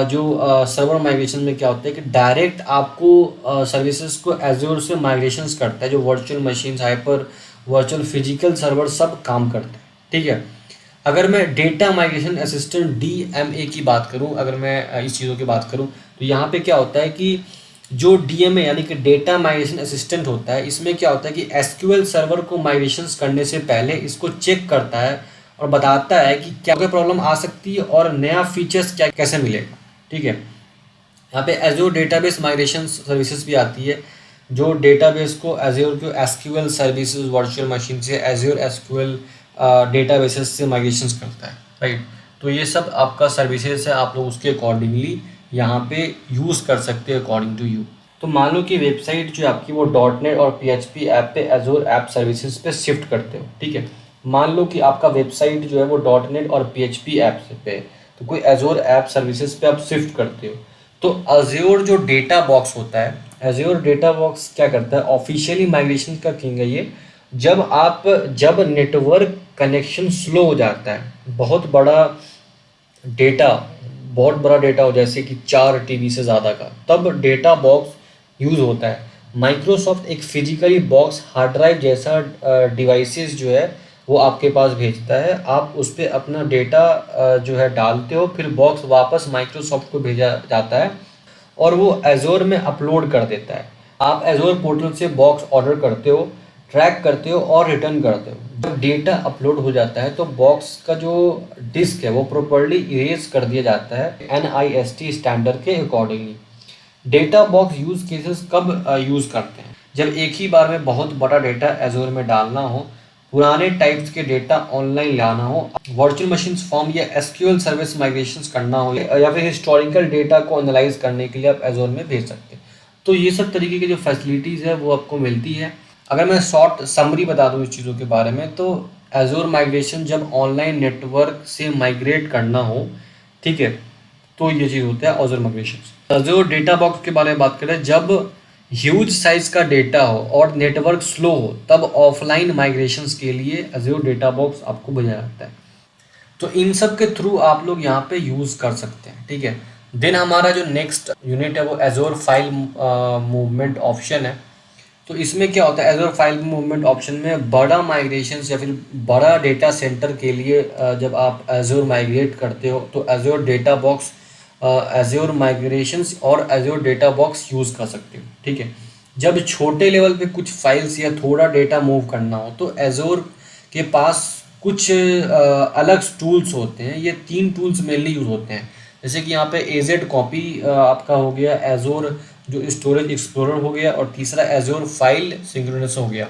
जो सर्वर माइग्रेशन में क्या होता है कि डायरेक्ट आपको सर्विसेज को एज्योर से माइग्रेशंस करता है, जो virtual machines, hyper virtual, physical server सब काम करते हैं। ठीक है, अगर मैं डेटा माइग्रेशन असिस्टेंट डीएमए की बात करूं, अगर मैं इस चीज़ों की बात करूं तो यहाँ पे क्या होता है कि जो डीएमए यानी कि डेटा माइग्रेशन असिस्टेंट होता है, इसमें क्या होता है कि एसक्यूएल सर्वर को माइग्रेशंस करने से पहले इसको चेक करता है और बताता है कि क्या क्या प्रॉब्लम आ सकती है और नया फीचर्स क्या कैसे मिलेगा। ठीक है, यहाँ पे एज्योर डेटाबेस माइग्रेशन सर्विसेज भी आती है, जो डेटाबेस को एज्योर को एसक्यूएल सर्विसेज वर्चुअल मशीन से एज्योर एसक्यूएल डेटाबेसेस से माइग्रेशंस करता है। राइट, तो ये सब आपका सर्विसेज है, आप लोग उसके अकॉर्डिंगली यहाँ पे यूज़ कर सकते हैं अकॉर्डिंग टू यू। तो मान लो कि वेबसाइट जो आपकी वो .NET और PHP ऐप पे एज्योर ऐप सर्विसेज पे शिफ्ट करते हो। ठीक है, मान लो कि आपका वेबसाइट जो है वो .NEट और PHP ऐप से पे, तो कोई एज्योर ऐप सर्विसेज पे आप शिफ्ट करते हो, तो एज्योर जो डेटा बॉक्स होता है, एज्योर डेटा बॉक्स क्या करता है, ऑफिशियली माइग्रेशन का किंग है ये। जब नेटवर्क कनेक्शन स्लो हो जाता है, डेटा बहुत बड़ा डेटा हो, जैसे कि 4 TB से ज़्यादा का, तब डेटा बॉक्स यूज़ होता है। माइक्रोसॉफ्ट एक फिजिकली बॉक्स हार्ड ड्राइव जैसा डिवाइसेस जो है वो आपके पास भेजता है, आप उस पर अपना डेटा जो है डालते हो, फिर बॉक्स वापस माइक्रोसॉफ्ट को भेजा जाता है और वो एजोर में अपलोड कर देता है। आप एजोर पोर्टल से बॉक्स ऑर्डर करते हो, ट्रैक करते हो और रिटर्न करते हो। जब डेटा अपलोड हो जाता है तो बॉक्स का जो डिस्क है वो प्रॉपर्ली इरेज कर दिया जाता है NIST स्टैंडर्ड के accordingly. Data box use cases कब यूज करते हैं, जब एक ही बार में बहुत बड़ा डेटा एजोर में डालना हो, पुराने टाइप्स के डेटा ऑनलाइन लाना हो, वर्चुअल मशीन्स फॉर्म या एसक्यूएल सर्विस माइग्रेशंस करना हो, या फिर हिस्टोरिकल डेटा को एनालाइज करने के लिए आप एजोर में भेज सकते हैं। तो ये सब तरीके की जो फैसिलिटीज़ है वो आपको मिलती है। अगर मैं शॉर्ट समरी बता दूं इस चीज़ों के बारे में, तो एजोर माइग्रेशन जब ऑनलाइन नेटवर्क से माइग्रेट करना हो, ठीक है, तो ये चीज़ होता है एजोर माइग्रेशन। एजोर डेटा बॉक्स के बारे में बात करें, जब ह्यूज साइज का डेटा हो और नेटवर्क स्लो हो, तब ऑफलाइन माइग्रेशंस के लिए एजोर डेटा बॉक्स आपको भेजा जाता है। तो इन सब के थ्रू आप लोग यहाँ पे यूज़ कर सकते हैं। ठीक है, देन हमारा जो नेक्स्ट यूनिट है वो एजोर फाइल मूवमेंट ऑप्शन है। तो इसमें क्या होता है, एजोर फाइल मूवमेंट ऑप्शन में बड़ा माइग्रेशन या फिर बड़ा डेटा सेंटर के लिए जब आप एजोर माइग्रेट करते हो तो एजोर डेटा बॉक्स, एजोर माइग्रेशंस और एजोर डेटा बॉक्स यूज़ कर सकते हो। ठीक है, जब छोटे लेवल पे कुछ फाइल्स या थोड़ा डेटा मूव करना हो तो एजोर के पास कुछ अलग टूल्स होते हैं। ये 3 टूल्स मेनली यूज़ होते हैं, जैसे कि यहाँ पे AZ कॉपी आपका हो गया, एजोर जो स्टोरेज एक्सप्लोरर हो गया, और तीसरा एजोर फाइल सिंक्रोनस हो गया।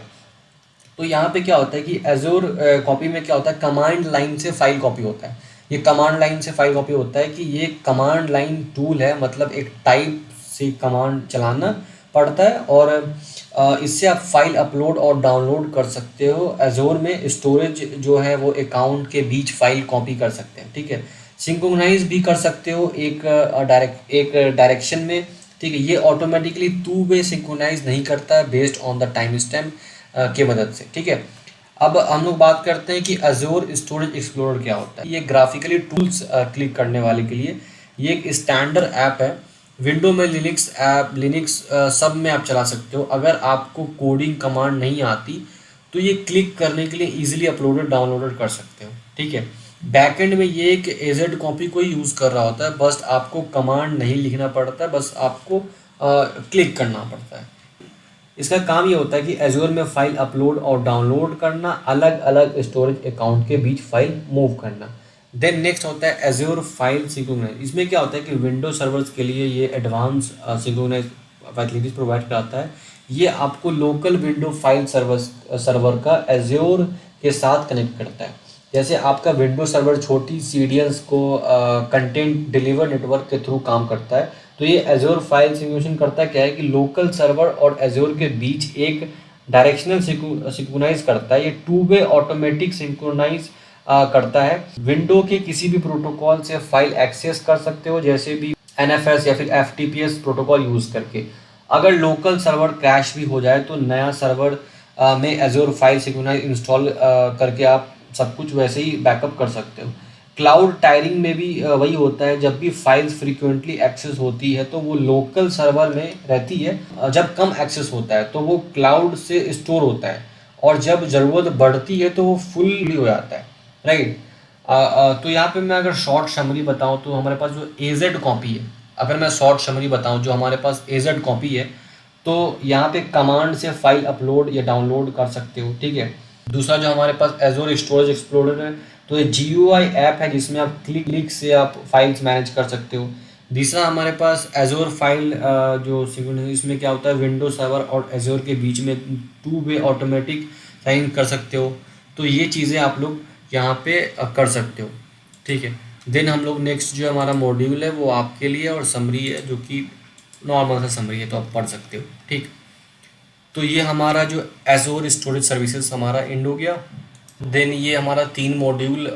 तो यहाँ पे क्या होता है कि एजोर कॉपी में क्या होता है, कमांड लाइन से फाइल कॉपी होता है। ये कमांड लाइन से फाइल कॉपी होता है कि ये कमांड लाइन टूल है, मतलब एक टाइप से कमांड चलाना पड़ता है और इससे आप फाइल अपलोड और डाउनलोड कर सकते हो। एजोर में स्टोरेज जो है वो अकाउंट के बीच फाइल कॉपी कर सकते हैं। ठीक है, सिंक्रोनाइज भी कर सकते हो एक डायरेक्शन में। ठीक है, ये ऑटोमेटिकली 2 वे सिंक्रोनाइज नहीं करता है based on the time stamp के मदद से। ठीक है, अब हम लोग बात करते हैं कि एजोर स्टोरेज एक्सप्लोरर क्या होता है। ये ग्राफिकली टूल्स क्लिक करने वाले के लिए ये एक स्टैंडर्ड ऐप है। विंडो में लिनक्स सब में आप चला सकते हो। अगर आपको कोडिंग कमांड नहीं आती तो ये क्लिक करने के लिए इजीली अपलोडेड डाउनलोडेड कर सकते हो। ठीक है, बैकएंड में ये एक AZ कॉपी को ही यूज़ कर रहा होता है, बस आपको कमांड नहीं लिखना पड़ता है, बस आपको क्लिक करना पड़ता है। इसका काम ये होता है कि एजोर में फाइल अपलोड और डाउनलोड करना, अलग अलग स्टोरेज अकाउंट के बीच फाइल मूव करना। देन नेक्स्ट होता है एजोर फाइल सिंक्रोनाइज। इसमें क्या होता है कि विंडो सर्वर्स के लिए ये एडवांस सिंक्रोनाइज फैसिलिटीज प्रोवाइड कराता है। ये आपको लोकल विंडो फाइल सर्वर का एजोर के साथ कनेक्ट करता है। जैसे आपका विंडो सर्वर छोटी CDNs को कंटेंट डिलीवर नेटवर्क के थ्रू काम करता है, तो ये एजोर फाइल सिंक्रोनाइजेशन करता है क्या है कि लोकल सर्वर और एजोर के बीच एक डायरेक्शनल सिंक्रोनाइज करता है, ये टू वे ऑटोमेटिक सिंक्रोनाइज करता है। विंडो के किसी भी प्रोटोकॉल से फाइल एक्सेस कर सकते हो, जैसे भी NFS या फिर FTPS प्रोटोकॉल यूज़ करके। अगर लोकल सर्वर क्रैश भी हो जाए तो नया सर्वर में एजोर फाइल सिंक्रोनाइज इंस्टॉल करके आप सब कुछ वैसे ही बैकअप कर सकते हो। क्लाउड टायरिंग में भी वही होता है, जब भी फाइल्स फ्रीक्वेंटली एक्सेस होती है तो वो लोकल सर्वर में रहती है, जब कम एक्सेस होता है तो वो क्लाउड से स्टोर होता है, और जब ज़रूरत बढ़ती है तो वो फुल हो जाता है, राइट। तो यहाँ पे मैं अगर शॉर्ट समरी बताऊँ तो हमारे पास जो AZ कॉपी है, अगर मैं शॉर्ट समरी बताऊँ जो हमारे पास AZ कॉपी है, तो यहाँ पे कमांड से फाइल अपलोड या डाउनलोड कर सकते हो, ठीक है। दूसरा जो हमारे पास एजोर स्टोरेज एक्सप्लोरर है, तो ये GUI ऐप है जिसमें आप क्लिक से आप फाइल्स मैनेज कर सकते हो। तीसरा हमारे पास एजोर फाइल जो सिंक्रोनाइज, इसमें क्या होता है, विंडोज सर्वर और एजोर के बीच में टू वे ऑटोमेटिक साइन कर सकते हो। तो ये चीज़ें आप लोग यहाँ पे कर सकते हो, ठीक है। देन हम लोग नेक्स्ट जो हमारा मॉड्यूल है वो आपके लिए और समरी है, जो कि नॉर्मल सा समरी है, तो आप पढ़ सकते हो, ठीक। तो ये हमारा जो एजोर स्टोरेज सर्विसेज हमारा एंड हो गया। देन ये हमारा 3 मॉड्यूल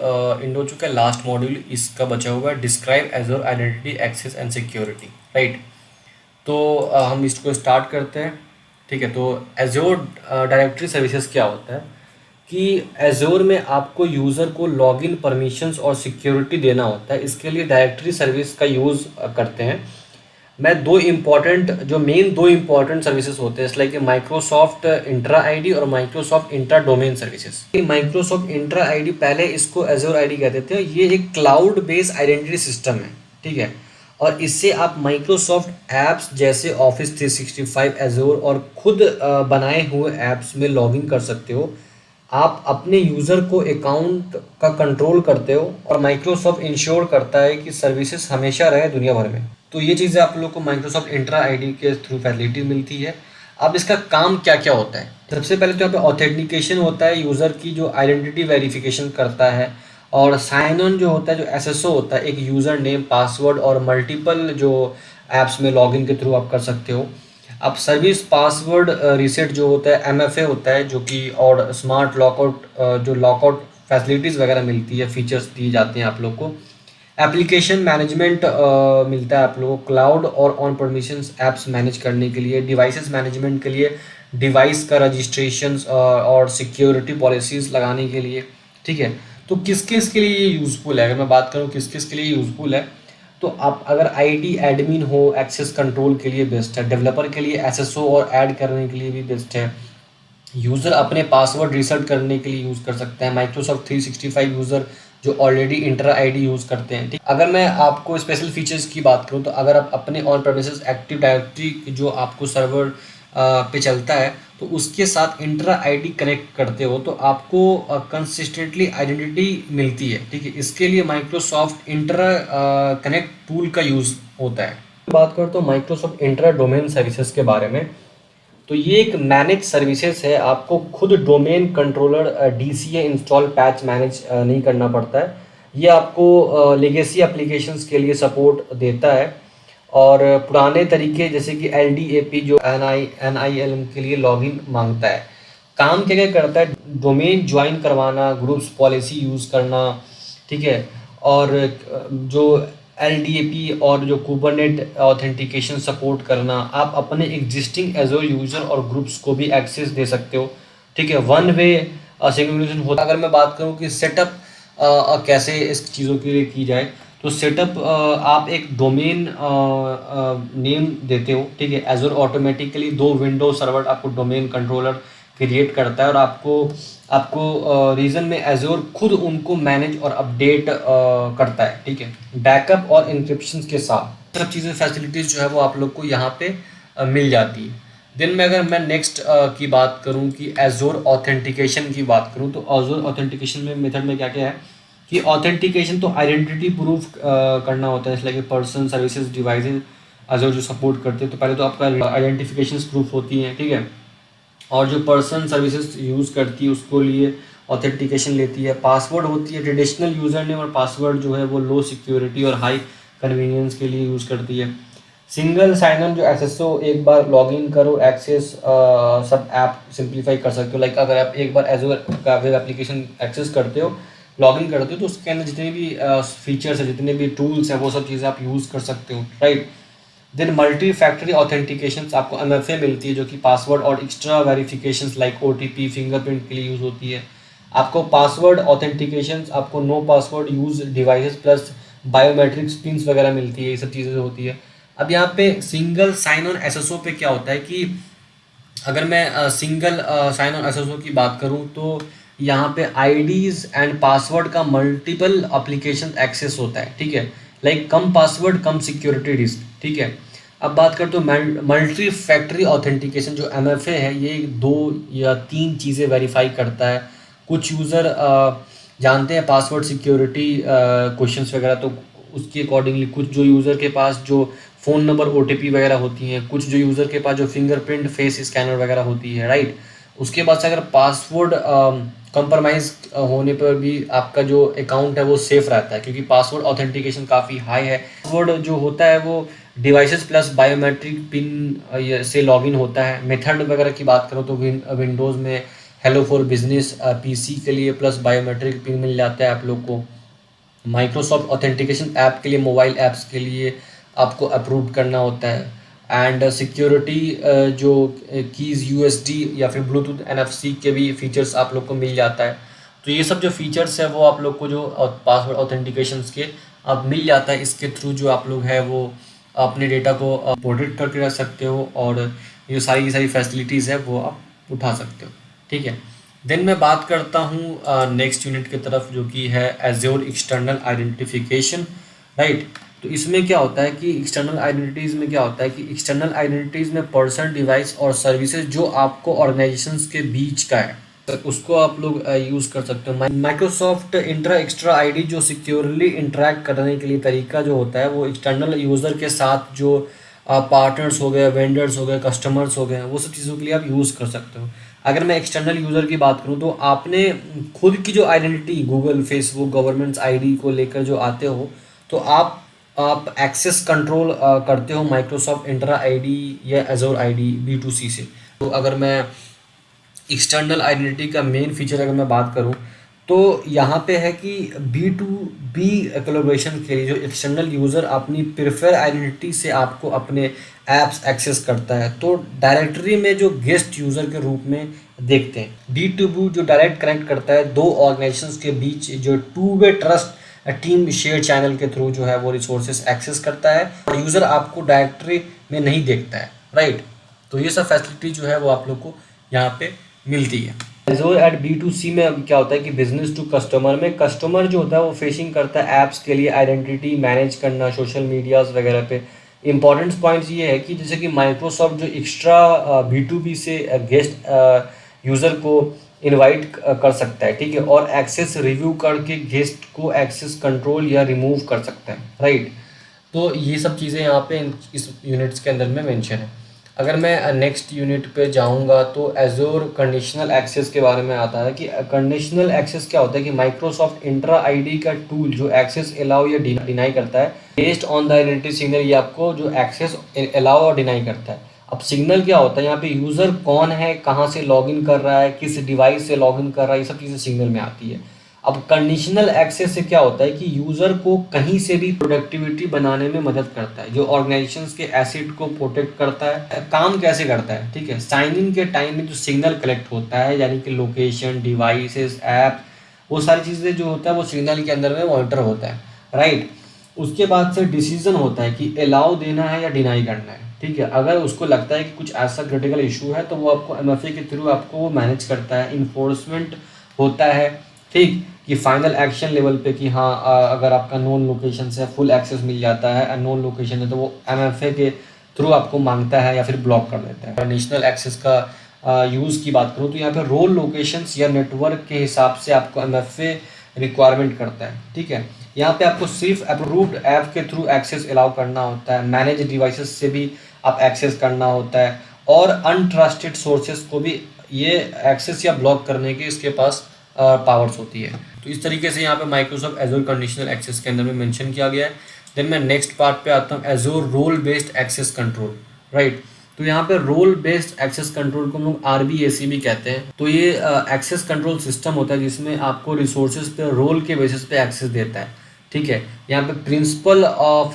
एंड हो चुका है। लास्ट मॉड्यूल इसका बचा हुआ है, describe Azure identity access and security, right. तो हम इसको स्टार्ट करते हैं, ठीक है। तो एजोर डायरेक्टरी सर्विसेज क्या होता है कि एजोर में आपको यूज़र को लॉगिन परमिशंस और सिक्योरिटी देना होता है। इसके लिए डायरेक्टरी सर्विस का यूज़ करते हैं। मैं दो इम्पॉर्टेंट सर्विसेज होते हैं, लाइक माइक्रोसॉफ्ट इंट्रा आईडी और Microsoft intra domain services. Microsoft intra ID, पहले इसको एजोर आईडी कहते थे, ये एक क्लाउड बेस्ड आइडेंटिटी सिस्टम है, ठीक है। और इससे आप माइक्रोसॉफ्ट ऐप्स जैसे ऑफिस 365, एजोर और खुद बनाए हुए ऐप्स में लॉगिन कर सकते हो। आप अपने यूज़र को अकाउंट का कंट्रोल करते हो, और माइक्रोसॉफ्ट इंश्योर करता है कि सर्विसेज हमेशा रहे दुनिया भर में। तो ये चीज़ें आप लोग को माइक्रोसॉफ्ट इंट्रा आईडी के थ्रू फैसिलिटी मिलती है। अब इसका काम क्या क्या होता है, सबसे पहले तो यहाँ पे ऑथेंटिकेशन होता है, यूज़र की जो आइडेंटिटी वेरिफिकेशन करता है। और साइन ऑन जो होता है, जो SSO होता है, एक यूज़र नेम, पासवर्ड और मल्टीपल जो ऐप्स में लॉगिन के थ्रू आप कर सकते हो। अब सर्विस पासवर्ड रीसेट जो होता है, MFA होता है, जो कि और स्मार्ट लॉकआउट, जो लॉकआउट फैसिलिटीज़ वगैरह मिलती है, फीचर्स दिए जाते हैं आप लोग को। एप्लीकेशन मैनेजमेंट मिलता है आप लोगों को, क्लाउड और ऑन परमिशंस ऐप्स मैनेज करने के लिए। डिवाइसेस मैनेजमेंट के लिए डिवाइस का रजिस्ट्रेशन और सिक्योरिटी पॉलिसीज़ लगाने के लिए, ठीक है। तो किस किस के लिए ये यूज़फुल है, अगर मैं बात करूँ किस किस के लिए यूज़फुल है, तो आप अगर आईडी एडमिन हो, एक्सेस कंट्रोल के लिए बेस्ट है। डेवलपर के लिए SSO और ऐड करने के लिए भी बेस्ट है। यूज़र अपने पासवर्ड रीसेट करने के लिए यूज़ कर सकते हैं। माइक्रोसॉफ्ट 365 यूज़र जो ऑलरेडी इंट्रा आईडी यूज़ करते हैं, ठीक। अगर मैं आपको स्पेशल फीचर्स की बात करूं, तो अगर आप अपने ऑन प्रेमिसेस एक्टिव डायरेक्टरी जो आपको सर्वर पे चलता है, तो उसके साथ इंट्रा आईडी कनेक्ट करते हो तो आपको कंसिस्टेंटली आइडेंटिटी मिलती है, ठीक है। इसके लिए माइक्रोसॉफ्ट इंट्रा कनेक्ट टूल का यूज़ होता है। बात करते हो माइक्रोसॉफ्ट इंट्रा डोमेन सर्विसेज के बारे में, तो ये एक मैनेज सर्विसेज है। आपको खुद domain controller DCA install patch manage नहीं करना पड़ता है। ये आपको लेगेसी एप्लीकेशंस के लिए सपोर्ट देता है, और पुराने तरीके जैसे कि LDAP जो NILM के लिए लॉगिन मांगता है। काम क्या क्या करता है, डोमेन ज्वाइन करवाना, ग्रुप्स पॉलिसी यूज़ करना, ठीक है। और जो LDAP और जो कुबरनेट ऑथेंटिकेशन सपोर्ट करना, आप अपने एग्जिस्टिंग एजोर यूज़र और ग्रुप्स को भी एक्सेस दे सकते हो, ठीक है। वन वे सिंक्रोनाइजेशन होता है। अगर मैं बात करूँ कि सेटअप कैसे इस चीज़ों के लिए की जाए, तो सेटअप आप एक डोमेन नेम देते हो, ठीक है। एजोर ऑटोमेटिकली 2 विंडो सर्वर आपको डोमेन कंट्रोलर क्रिएट करता है, और आपको रीजन में एजोर खुद उनको मैनेज और अपडेट करता है, ठीक है, बैकअप और इंक्रिप्शन के साथ। सब चीज़ें फैसिलिटीज़ जो है वो आप लोग को यहाँ पे मिल जाती है। दिन में अगर मैं नेक्स्ट की बात करूँ कि एजोर ऑथेंटिकेशन की बात करूँ, तो एजोर ऑथेंटिकेशन में मेथड में क्या क्या है कि ऑथेंटिकेशन तो आइडेंटिटी प्रूफ करना होता है, इसलिए पर्सन, सर्विसेज, डिवाइसेज एजोर जो सपोर्ट करते हैं, तो पहले तो आपका आइडेंटिफिकेशन प्रूफ होती है, ठीक है। और जो पर्सन सर्विसेज यूज़ करती है उसको लिए ऑथेंटिकेशन लेती है। पासवर्ड होती है, ट्रेडिशनल यूज़र नेम और पासवर्ड जो है वो लो सिक्योरिटी और हाई कन्वीनियंस के लिए यूज़ करती है। सिंगल साइन ऑन जो एसएसओ, एक बार लॉगिन करो, एक्सेस सब ऐप सिंप्लीफाई कर सकते हो। लाइक अगर आप एक बार एजोर का वेब एप्लीकेशन एक्सेस करते हो, लॉगिन करते हो, तो उसके अंदर जितने भी फीचर्स है, जितने भी टूल्स हैं, वो सब चीज़ें आप यूज़ कर सकते हो, right. Then multi factor authentication, आपको एमएफए मिलती है जो कि पासवर्ड और extra verifications like OTP, fingerprint के लिए यूज़ होती है। आपको पासवर्ड ऑथेंटिकेशंस, आपको no password use devices plus biometrics pins वगैरह मिलती है, ये सब चीज़ें होती है। अब यहाँ पे सिंगल साइन ऑन एसएसओ पे क्या होता है कि अगर मैं सिंगल साइन ऑन एसएसओ की बात करूँ तो यहाँ पे आईडीज एंड पासवर्ड का मल्टीपल एप्लीकेशन एक्सेस होता है, ठीक है। लाइक कम पासवर्ड कम सिक्योरिटी रिस्क, ठीक है। अब बात करते हो मल्टी फैक्टरी ऑथेंटिकेशन, जो एमएफए है, ये 2 या 3 चीज़ें वेरीफाई करता है। कुछ यूज़र जानते हैं पासवर्ड सिक्योरिटी क्वेश्चंस वगैरह, तो उसके अकॉर्डिंगली कुछ जो यूज़र के पास जो फ़ोन नंबर ओटीपी वगैरह होती हैं, कुछ जो यूज़र के पास जो फिंगरप्रिंट फेस स्कैनर वगैरह होती है, राइट। उसके बाद से अगर पासवर्ड कंप्रोमाइज़ होने पर भी आपका जो अकाउंट है वो सेफ रहता है, क्योंकि पासवर्ड ऑथेंटिकेशन काफ़ी हाई है। पासवर्ड जो होता है वो डिवाइसेस प्लस बायोमेट्रिक पिन से लॉगिन होता है। मेथड वगैरह की बात करो तो विंडोज़ में हेलो फॉर बिजनेस पीसी के लिए प्लस बायोमेट्रिक पिन मिल जाता है आप लोग को। माइक्रोसॉफ्ट ऑथेंटिकेशन ऐप के लिए, मोबाइल ऐप्स के लिए आपको अप्रूव करना होता है। एंड सिक्योरिटी जो कीज़ यूएसडी या फिर ब्लूटूथ एनएफसी के भी फीचर्स आप लोग को मिल जाता है। तो ये सब जो फीचर्स है वो आप लोग को जो पासवर्ड ऑथेंटिकेशंस के अब मिल जाता है। इसके थ्रू जो आप लोग है वो अपने डेटा को प्रोटेक्ट करके रख सकते हो, और ये सारी की सारी फैसिलिटीज़ है वो आप उठा सकते हो, ठीक है। देन मैं बात करता हूँ नेक्स्ट यूनिट की तरफ, जो कि है एज्योर एक्सटर्नल आइडेंटिफिकेशन, राइट। तो इसमें क्या होता है कि एक्सटर्नल आइडेंटिटीज़ में क्या होता है कि एक्सटर्नल आइडेंटिटीज़ में पर्सन, डिवाइस और सर्विसेज जो आपको ऑर्गेनाइजेशंस के बीच का है, तो उसको आप लोग यूज़ कर सकते हो। माइक्रोसॉफ्ट इंट्रा एक्स्ट्रा आईडी जो सिक्योरली इंटरेक्ट करने के लिए तरीका जो होता है, वो एक्सटर्नल यूज़र के साथ जो पार्टनर्स हो गए, वेंडर्स हो गए, कस्टमर्स हो गए, वो सब चीज़ों के लिए आप यूज़ कर सकते हो। अगर मैं एक्सटर्नल यूज़र की बात करूँ तो आपने खुद की जो identity Google, Facebook, governments ID को लेकर जो आते हो, तो आप एक्सेस कंट्रोल करते हो माइक्रोसॉफ्ट इंट्रा आईडी या एजोर आईडी B2C से। तो अगर मैं एक्सटर्नल आइडेंटिटी का मेन फीचर अगर मैं बात करूं तो यहाँ पे है कि B2B कोलैबोरेशन के लिए जो एक्सटर्नल यूज़र अपनी प्रेफर आइडेंटिटी से आपको अपने ऐप्स एक्सेस करता है, तो डायरेक्टरी में जो गेस्ट यूज़र के रूप में देखते हैं। D2B जो डायरेक्ट कनेक्ट करता है दो ऑर्गेनाइजेशंस के बीच, जो two way trust team share channel के थ्रू जो है वो रिसोर्सेज एक्सेस करता है, और यूज़र आपको डायरेक्टरी में नहीं देखता है, राइट। तो ये सब फैसिलिटी जो है वो आप लोग को यहाँ पे मिलती है। एजोर एट B2C में अब क्या होता है कि बिजनेस टू कस्टमर में कस्टमर जो होता है वो फेसिंग करता है ऐप्स के लिए आइडेंटिटी मैनेज करना, सोशल मीडियाज वगैरह पे। इंपॉर्टेंट पॉइंट्स ये है कि जैसे कि माइक्रोसॉफ्ट जो एक्स्ट्रा B2B से गेस्ट यूज़र को इनवाइट कर सकता है, ठीक है, और एक्सेस रिव्यू करके गेस्ट को एक्सेस कंट्रोल या रिमूव कर सकता है, राइट। तो ये सब चीज़ें यहाँ पे इस यूनिट्स के अंदर में मेंशन है। अगर मैं नेक्स्ट यूनिट पे जाऊँगा तो एजोर कंडीशनल एक्सेस के बारे में आता है कि कंडीशनल एक्सेस क्या होता है कि माइक्रोसॉफ्ट इंट्रा आईडी का टूल जो एक्सेस अलाउ या डिनाई करता है based on the identity signal, ये आपको जो एक्सेस अलाउ और डिनाई करता है। अब सिग्नल क्या होता है, यहाँ पे यूज़र कौन है, कहाँ से लॉगिन कर रहा है, किस डिवाइस से लॉगिन कर रहा है, ये सब चीज़ें सिग्नल में आती है। अब कंडीशनल एक्सेस से क्या होता है कि यूज़र को कहीं से भी प्रोडक्टिविटी बनाने में मदद करता है, जो ऑर्गेनाइजेशंस के एसेट को प्रोटेक्ट करता है। काम कैसे करता है, ठीक है, साइन इन के टाइम में जो सिग्नल कलेक्ट होता है, यानी कि लोकेशन, डिवाइसेस, ऐप, वो सारी चीज़ें जो होता है वो सिग्नल के अंदर में मॉनिटर होता है, राइट। उसके बाद से डिसीजन होता है कि अलाउ देना है या डिनाई करना है, ठीक है। अगर उसको लगता है कि कुछ ऐसा क्रिटिकल इशू है तो वो आपको एमएफए के थ्रू आपको वो मैनेज करता है। इन्फोर्समेंट होता है, ठीक, कि फाइनल एक्शन लेवल पे कि हाँ अगर आपका नोन लोकेशन से फुल एक्सेस मिल जाता है, नोन लोकेशन है तो वो एमएफए के थ्रू आपको मांगता है या फिर ब्लॉक कर देता है। कंडीशनल एक्सेस का यूज़ की बात करूँ तो यहाँ पे रोल लोकेशंस या नेटवर्क के हिसाब से आपको एमएफए रिक्वायरमेंट करता है, ठीक है। यहाँ पे आपको सिर्फ अप्रूव्ड ऐप के थ्रू एक्सेस अलाउ करना होता है, मैनेज डिवाइसेस से भी आप एक्सेस करना होता है, और अनट्रस्टेड सोर्सेज को भी ये एक्सेस या ब्लॉक करने की इसके पास पावर्स होती है। तो इस तरीके से यहाँ पे माइक्रोसॉफ्ट एजोर कंडीशनल एक्सेस के अंदर में मेंशन किया गया है। देन मैं नेक्स्ट पार्ट पे आता हूँ, Azure role based access control, right. तो यहाँ पे रोल बेस्ड एक्सेस कंट्रोल को हम लोग RBAC भी कहते हैं। तो ये एक्सेस कंट्रोल सिस्टम होता है जिसमें आपको रिसोर्सेज पे रोल के बेसिस पे एक्सेस देता है, ठीक है। यहाँ पे प्रिंसिपल ऑफ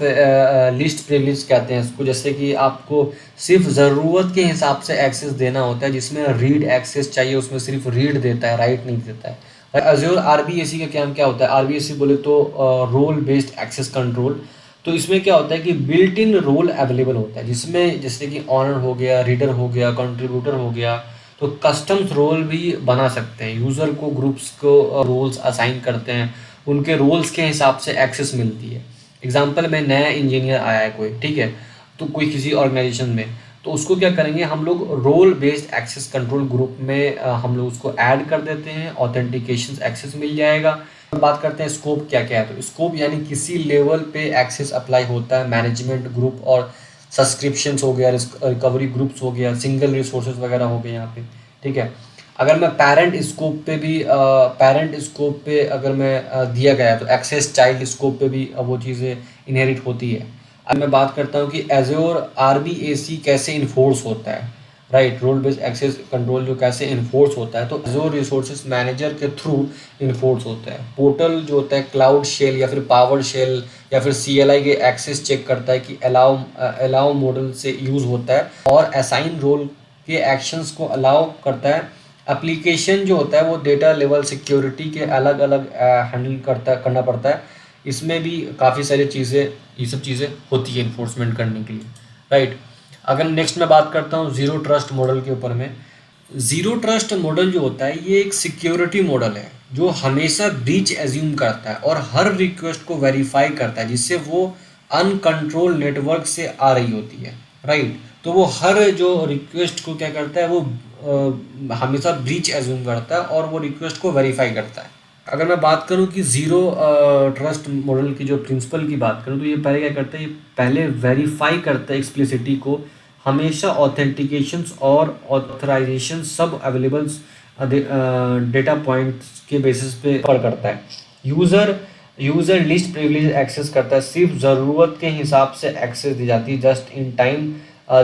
लिस्ट प्रिविलेज कहते हैं इसको, जैसे कि आपको सिर्फ ज़रूरत के हिसाब से एक्सेस देना होता है, जिसमें रीड एक्सेस चाहिए उसमें सिर्फ रीड देता है, राइट नहीं देता है। एज्योर RBAC का काम क्या होता है, RBAC बोले तो रोल बेस्ड एक्सेस कंट्रोल। तो इसमें क्या होता है कि बिल्ट इन रोल अवेलेबल होता है, जिसमें जैसे कि ऑनर हो गया, रीडर हो गया, कंट्रीब्यूटर हो गया। तो कस्टम्स रोल भी बना सकते हैं, यूज़र को ग्रुप्स को रोल्स असाइन करते हैं, उनके रोल्स के हिसाब से एक्सेस मिलती है। एग्जाम्पल में नया इंजीनियर आया है कोई, ठीक है, तो कोई किसी ऑर्गेनाइजेशन में, तो उसको क्या करेंगे हम लोग role based access control group में हम लोग उसको ऐड कर देते हैं, ऑथेंटिकेशन एक्सेस मिल जाएगा। बात करते हैं स्कोप क्या क्या है। तो स्कोप यानी किसी लेवल पे एक्सेस अप्लाई होता है, मैनेजमेंट ग्रुप और सब्सक्रिप्शंस हो गया, रिकवरी ग्रुप्स हो गया, सिंगल रिसोर्सेज वगैरह हो गए यहाँ पे, ठीक है। अगर मैं पेरेंट स्कोप पे अगर मैं दिया गया है तो एक्सेस चाइल्ड स्कोप पे भी वो चीज़ें इनहेरिट होती है। अब मैं बात करता हूँ कि एज्योर RBAC कैसे इन्फोर्स होता है, right. Role based access control जो कैसे इन्फोर्स होता है, तो एज्योर रिसोर्सेज मैनेजर के थ्रू इन्फोर्स होता है। पोर्टल जो होता है क्लाउड शेल या फिर पावर शेल या फिर CLI के एक्सेस चेक करता है कि अलाउ मॉडल से यूज़ होता है, और असाइन रोल के एक्शंस को अलाउ करता है। एप्लीकेशन जो होता है वो डेटा लेवल सिक्योरिटी के अलग अलग हैंडल करना पड़ता है। इसमें भी काफ़ी सारी चीज़ें, ये सब चीज़ें होती है इन्फोर्समेंट करने के लिए, राइट। अगर नेक्स्ट मैं बात करता हूँ ज़ीरो ट्रस्ट मॉडल के ऊपर में। ज़ीरो ट्रस्ट मॉडल जो होता है ये एक सिक्योरिटी मॉडल है जो हमेशा ब्रीच एज्यूम करता है और हर रिक्वेस्ट को वेरीफाई करता है, जिससे वो अनकंट्रोल नेटवर्क से आ रही होती है, राइट। तो वो हर जो रिक्वेस्ट को क्या करता है, वो हमेशा ब्रीच एज्यूम करता है और वो रिक्वेस्ट को वेरीफाई करता है। अगर मैं बात करूं कि ज़ीरो ट्रस्ट मॉडल की जो प्रिंसिपल की बात करूं, तो ये पहले क्या करता है, ये पहले वेरीफाई करता है एक्सप्लिसिटी को, हमेशा ऑथेंटिकेशंस और ऑथराइजेशन सब अवेलेबल्स डेटा पॉइंट्स के बेसिस पे पर करता है। यूज़र लिस्ट प्रिविलेज एक्सेस करता है, सिर्फ ज़रूरत के हिसाब से एक्सेस दी जाती है, just in time,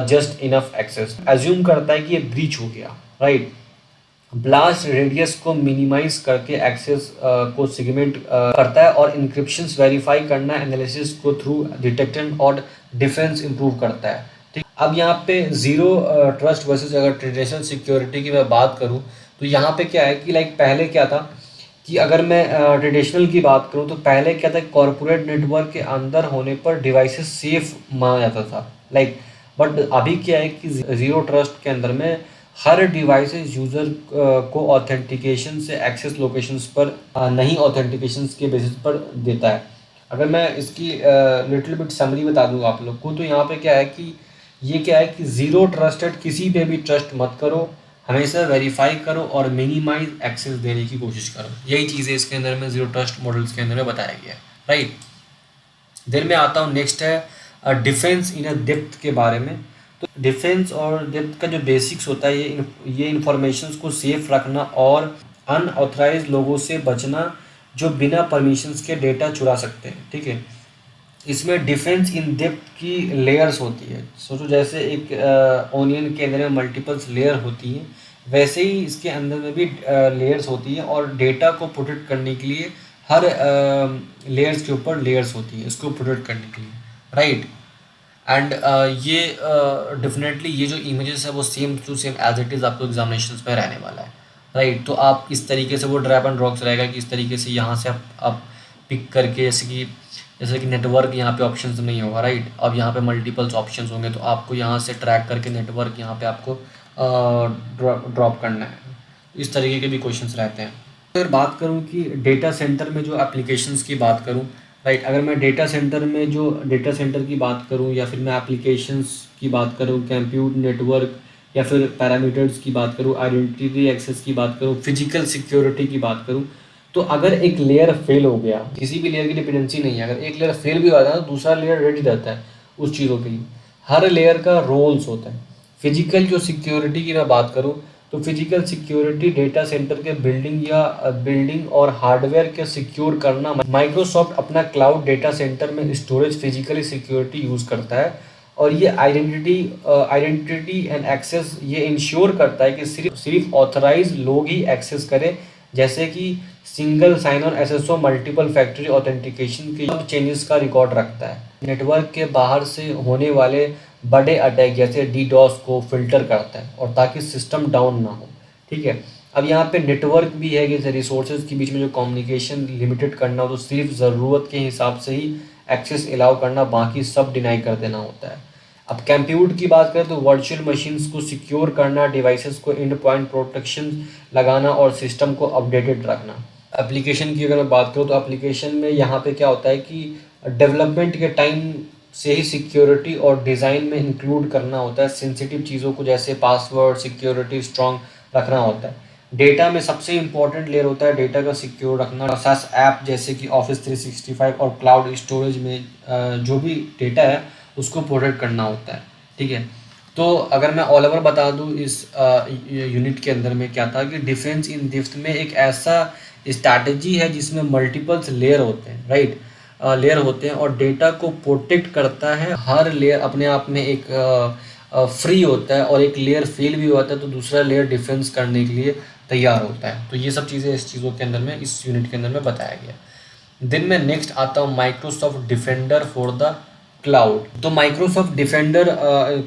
just enough access. Assume करता है कि ये ब्रीच हो गया, राइट। ब्लास्ट रेडियस को मिनिमाइज करके एक्सेस को सेगमेंट करता है, और इंक्रिप्शंस वेरीफाई करना एनालिसिस को थ्रू डिटेक्शन और डिफेंस इंप्रूव करता है, ठीक। अब यहाँ पे ज़ीरो ट्रस्ट वर्सेस अगर ट्रेडिशनल सिक्योरिटी की मैं बात करूँ, तो यहाँ पे क्या है कि लाइक पहले क्या था कि अगर मैं ट्रेडिशनल की बात करूँ तो पहले क्या था, कॉरपोरेट नेटवर्क के अंदर होने पर डिवाइसेस सेफ माना जाता था, लाइक। बट अभी क्या है कि ज़ीरो ट्रस्ट के अंदर में हर डिवाइसेस यूज़र को ऑथेंटिकेशन से एक्सेस लोकेशंस पर नहीं, ऑथेंटिकेशंस के बेसिस पर देता है। अगर मैं इसकी लिटिल बिट समरी बता दूँ आप लोग को, तो यहाँ पे क्या है कि ये क्या है कि ज़ीरो ट्रस्टेड, किसी पे भी ट्रस्ट मत करो, हमेशा वेरीफाई करो और मिनिमाइज एक्सेस देने की कोशिश करो। यही चीज़ें इसके अंदर में ज़ीरो ट्रस्ट मॉडल्स के अंदर में बताया गया है, राइट। देन मैं आता हूँ नेक्स्ट है डिफेंस इन अ डेप्थ के बारे में। तो डिफेंस और डेप्थ का जो बेसिक्स होता है, ये इंफॉर्मेशन को सेफ रखना और अनऑथराइज लोगों से बचना जो बिना परमिशंस के डेटा चुरा सकते हैं, ठीक है। इसमें डिफेंस इन डेप्थ की लेयर्स होती है। सोचो जैसे एक ओनियन के अंदर में मल्टीपल्स लेयर होती हैं, वैसे ही इसके अंदर में भी लेयर्स होती हैं, और डेटा को प्रोटेक्ट करने के लिए हर लेयर्स के ऊपर लेयर्स होती है इसको प्रोटेक्ट करने के लिए, राइट। एंड ये डेफिनेटली ये जो इमेजेस है वो same to same as it is आपको एग्जामिनेशंस में रहने वाला है, राइट। तो आप इस तरीके से वो ड्रैग एंड ड्रॉप्स रहेगा कि इस तरीके से यहाँ से आप पिक करके, जैसे कि नेटवर्क यहाँ पे ऑप्शंस नहीं होगा, राइट। अब यहाँ पे मल्टीपल्स ऑप्शंस होंगे, तो आपको यहाँ से ट्रैक करके नेटवर्क यहाँ पे आपको ड्रॉप करना है। इस तरीके के भी क्वेश्चंस रहते हैं। अगर बात करूँ कि डेटा सेंटर में जो एप्लीकेशंस की बात करूँ, राइट। अगर मैं डेटा सेंटर की बात करूँ, या फिर मैं एप्लीकेशंस की बात करूँ, कंप्यूट नेटवर्क या फिर पैरामीटर्स की बात करूँ, आइडेंटिटी एक्सेस की बात करूँ, फिजिकल सिक्योरिटी की बात करूँ, तो अगर एक लेयर फेल हो गया, किसी भी लेयर की डिपेंडेंसी नहीं है, अगर एक लेयर फेल भी हो जाता है तो दूसरा लेयर रेडी रहता है उस चीज़ों के लिए। हर लेयर का रोल्स होता है। फिजिकल जो सिक्योरिटी की मैं बात करूँ, तो फिजिकल सिक्योरिटी डेटा सेंटर के बिल्डिंग और हार्डवेयर के सिक्योर करना। माइक्रोसॉफ्ट अपना क्लाउड डेटा सेंटर में स्टोरेज फिजिकली सिक्योरिटी यूज़ करता है और ये आइडेंटिटी एंड एक्सेस ये इंश्योर करता है कि सिर्फ ऑथराइज लोग ही एक्सेस करें, जैसे कि single sign on SSO multiple factor authentication के सब चेंजेस का रिकॉर्ड रखता है। नेटवर्क के बाहर से होने वाले बड़े अटैक जैसे डीडॉस को फिल्टर करता है और ताकि सिस्टम डाउन ना हो। ठीक है, अब यहाँ पे नेटवर्क भी है कि रिसोर्सेज के बीच में जो कम्युनिकेशन लिमिटेड करना हो तो सिर्फ ज़रूरत के हिसाब से ही एक्सेस अलाउ करना, बाकी सब डिनाई कर देना होता है। अब कंप्यूट की बात करें तो वर्चुअल मशीन्स को सिक्योर करना, डिवाइसेस को एंड पॉइंट प्रोटेक्शन लगाना और सिस्टम को अपडेटेड रखना। एप्लीकेशन की अगर मैं बात करूँ तो एप्लीकेशन में यहाँ पे क्या होता है कि डेवलपमेंट के टाइम से ही सिक्योरिटी और डिज़ाइन में इंक्लूड करना होता है सेंसिटिव चीज़ों को, जैसे पासवर्ड सिक्योरिटी स्ट्रॉन्ग रखना होता है। डेटा में सबसे इंपॉर्टेंट लेयर होता है डेटा का सिक्योर रखना। सास ऐप जैसे कि ऑफिस 365 और क्लाउड स्टोरेज में जो भी डेटा है उसको प्रोटेक्ट करना होता है। ठीक है, तो अगर मैं ऑल ओवर बता दूं इस यूनिट के अंदर में क्या था कि डिफेंस इन डेप्थ में एक ऐसा स्ट्रैटेजी है जिसमें मल्टीपल्स लेयर होते हैं, राइट, लेयर होते हैं और डेटा को प्रोटेक्ट करता है। हर लेयर अपने आप में एक फ्री होता है और एक लेयर फेल भी होता है तो दूसरा लेयर डिफेंस करने के लिए तैयार होता है। तो ये सब चीज़ें इस चीज़ों के अंदर में इस यूनिट के अंदर में बताया गया। दिन में नेक्स्ट आता हूँ Microsoft defender for the cloud. तो माइक्रोसॉफ्ट डिफेंडर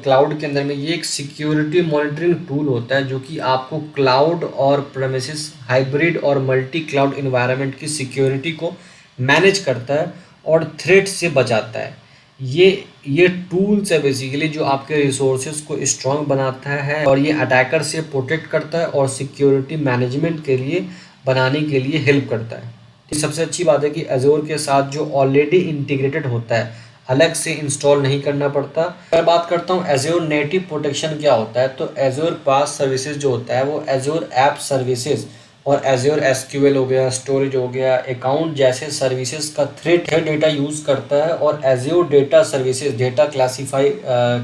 क्लाउड के अंदर में ये एक सिक्योरिटी मॉनिटरिंग टूल होता है जो कि आपको क्लाउड और प्रेमिसेस हाइब्रिड और मल्टी क्लाउड इन्वायरमेंट की सिक्योरिटी को मैनेज करता है और थ्रेट से बचाता है। ये टूल्स है बेसिकली जो आपके रिसोर्सेज को स्ट्रॉन्ग बनाता है और ये अटैकर से प्रोटेक्ट करता है और सिक्योरिटी मैनेजमेंट के लिए बनाने के लिए हेल्प करता है। तो सबसे अच्छी बात है कि एजोर के साथ जो ऑलरेडी इंटीग्रेटेड होता है, अलग से इंस्टॉल नहीं करना पड़ता। अगर बात करता हूँ एजोर नेटिव प्रोटेक्शन क्या होता है, तो एजोर पास सर्विसेज जो होता है वो एजोर ऐप सर्विसेज और एजोर एसक्यूएल हो गया, स्टोरेज हो गया, अकाउंट जैसे सर्विसेज का थ्रेट है डेटा यूज़ करता है और एजोर डेटा सर्विसेज डेटा क्लासीफाई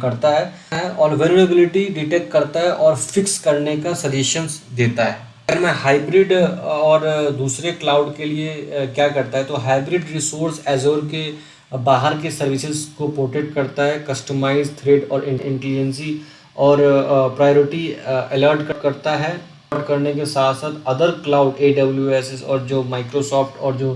करता है और वल्नरेबिलिटी डिटेक्ट करता है और फिक्स करने का सजेशंस देता है। अगर मैं हाइब्रिड और दूसरे क्लाउड के लिए क्या करता है, तो हाइब्रिड रिसोर्स एजोर के बाहर के सर्विसेज को प्रोटेक्ट करता है, कस्टमाइज थ्रेड और इंटेलिजेंसी और प्रायोरिटी अलर्ट करता है करने के साथ साथ अदर क्लाउड AWS और जो माइक्रोसॉफ्ट और जो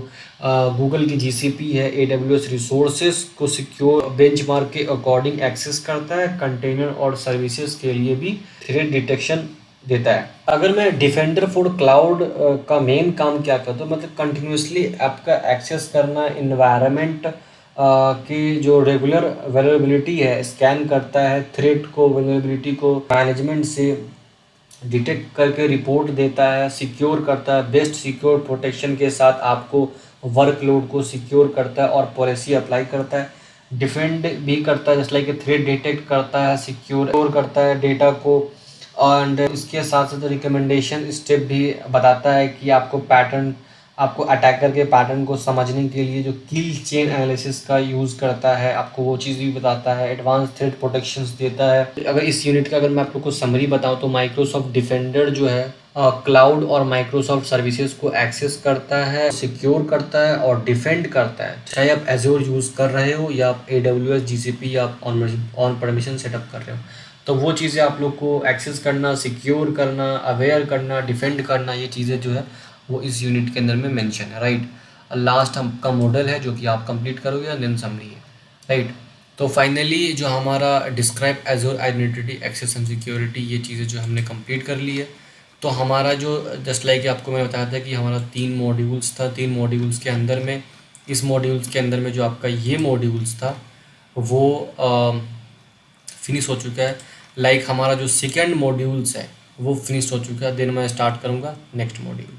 गूगल की GCP है AWS रिसोर्सेज को सिक्योर बेंचमार्क के अकॉर्डिंग एक्सेस करता है। कंटेनर और सर्विसेज के लिए भी थ्रेट डिटेक्शन देता है। अगर मैं डिफेंडर फॉर क्लाउड का मेन काम क्या करता हूँ, मतलब कंटिन्यूसली ऐप का एक्सेस करना, इन्वायरमेंट की जो रेगुलर वल्नरेबिलिटी है स्कैन करता है, थ्रेट को वल्नरेबिलिटी को मैनेजमेंट से डिटेक्ट करके रिपोर्ट देता है, सिक्योर करता है, बेस्ट सिक्योर प्रोटेक्शन के साथ आपको वर्कलोड को सिक्योर करता है और पॉलिसी अप्लाई करता है। डिफेंड भी करता है जैसे लाइक थ्रेट डिटेक्ट करता है, सिक्योर करता है डेटा को एंड इसके साथ साथ रिकमेंडेशन स्टेप भी बताता है कि आपको अटैकर के पैटर्न को समझने के लिए जो किल चेन एनालिसिस का यूज़ करता है, आपको वो चीज़ भी बताता है, एडवांस थ्रेट प्रोटेक्शंस देता है। अगर इस यूनिट का अगर मैं आप लोग को समरी बताऊं तो माइक्रोसॉफ्ट डिफेंडर जो है क्लाउड और माइक्रोसॉफ्ट सर्विसेज को एक्सेस करता है, सिक्योर करता है और डिफेंड करता है, चाहे आप एजोर यूज़ कर रहे हो या आप AWS GCP या आप ऑन परमिशन सेटअप कर रहे हो। तो वो चीज़ें आप लोग को एक्सेस करना, सिक्योर करना, अवेयर करना, डिफेंड करना, ये चीज़ें जो है वो इस यूनिट के अंदर में मेंशन है, राइट। लास्ट आपका मॉडल है जो कि आप कंप्लीट करोगे और देन समरी है, राइट। तो फाइनली जो हमारा describe Azure identity access and security ये चीज़ें जो हमने कंप्लीट कर ली है। तो हमारा जो जस्ट लाइक आपको मैं बताया था कि हमारा 3 मॉड्यूल्स था, 3 मॉड्यूल्स के अंदर में इस मॉड्यूल्स के अंदर में जो आपका ये मॉड्यूल्स था वो फिनिश हो चुका है। लाइक हमारा जो सेकेंड मॉड्यूल्स है वो फिनिश हो चुका है, देन मैं स्टार्ट करूँगा नेक्स्ट मॉड्यूल।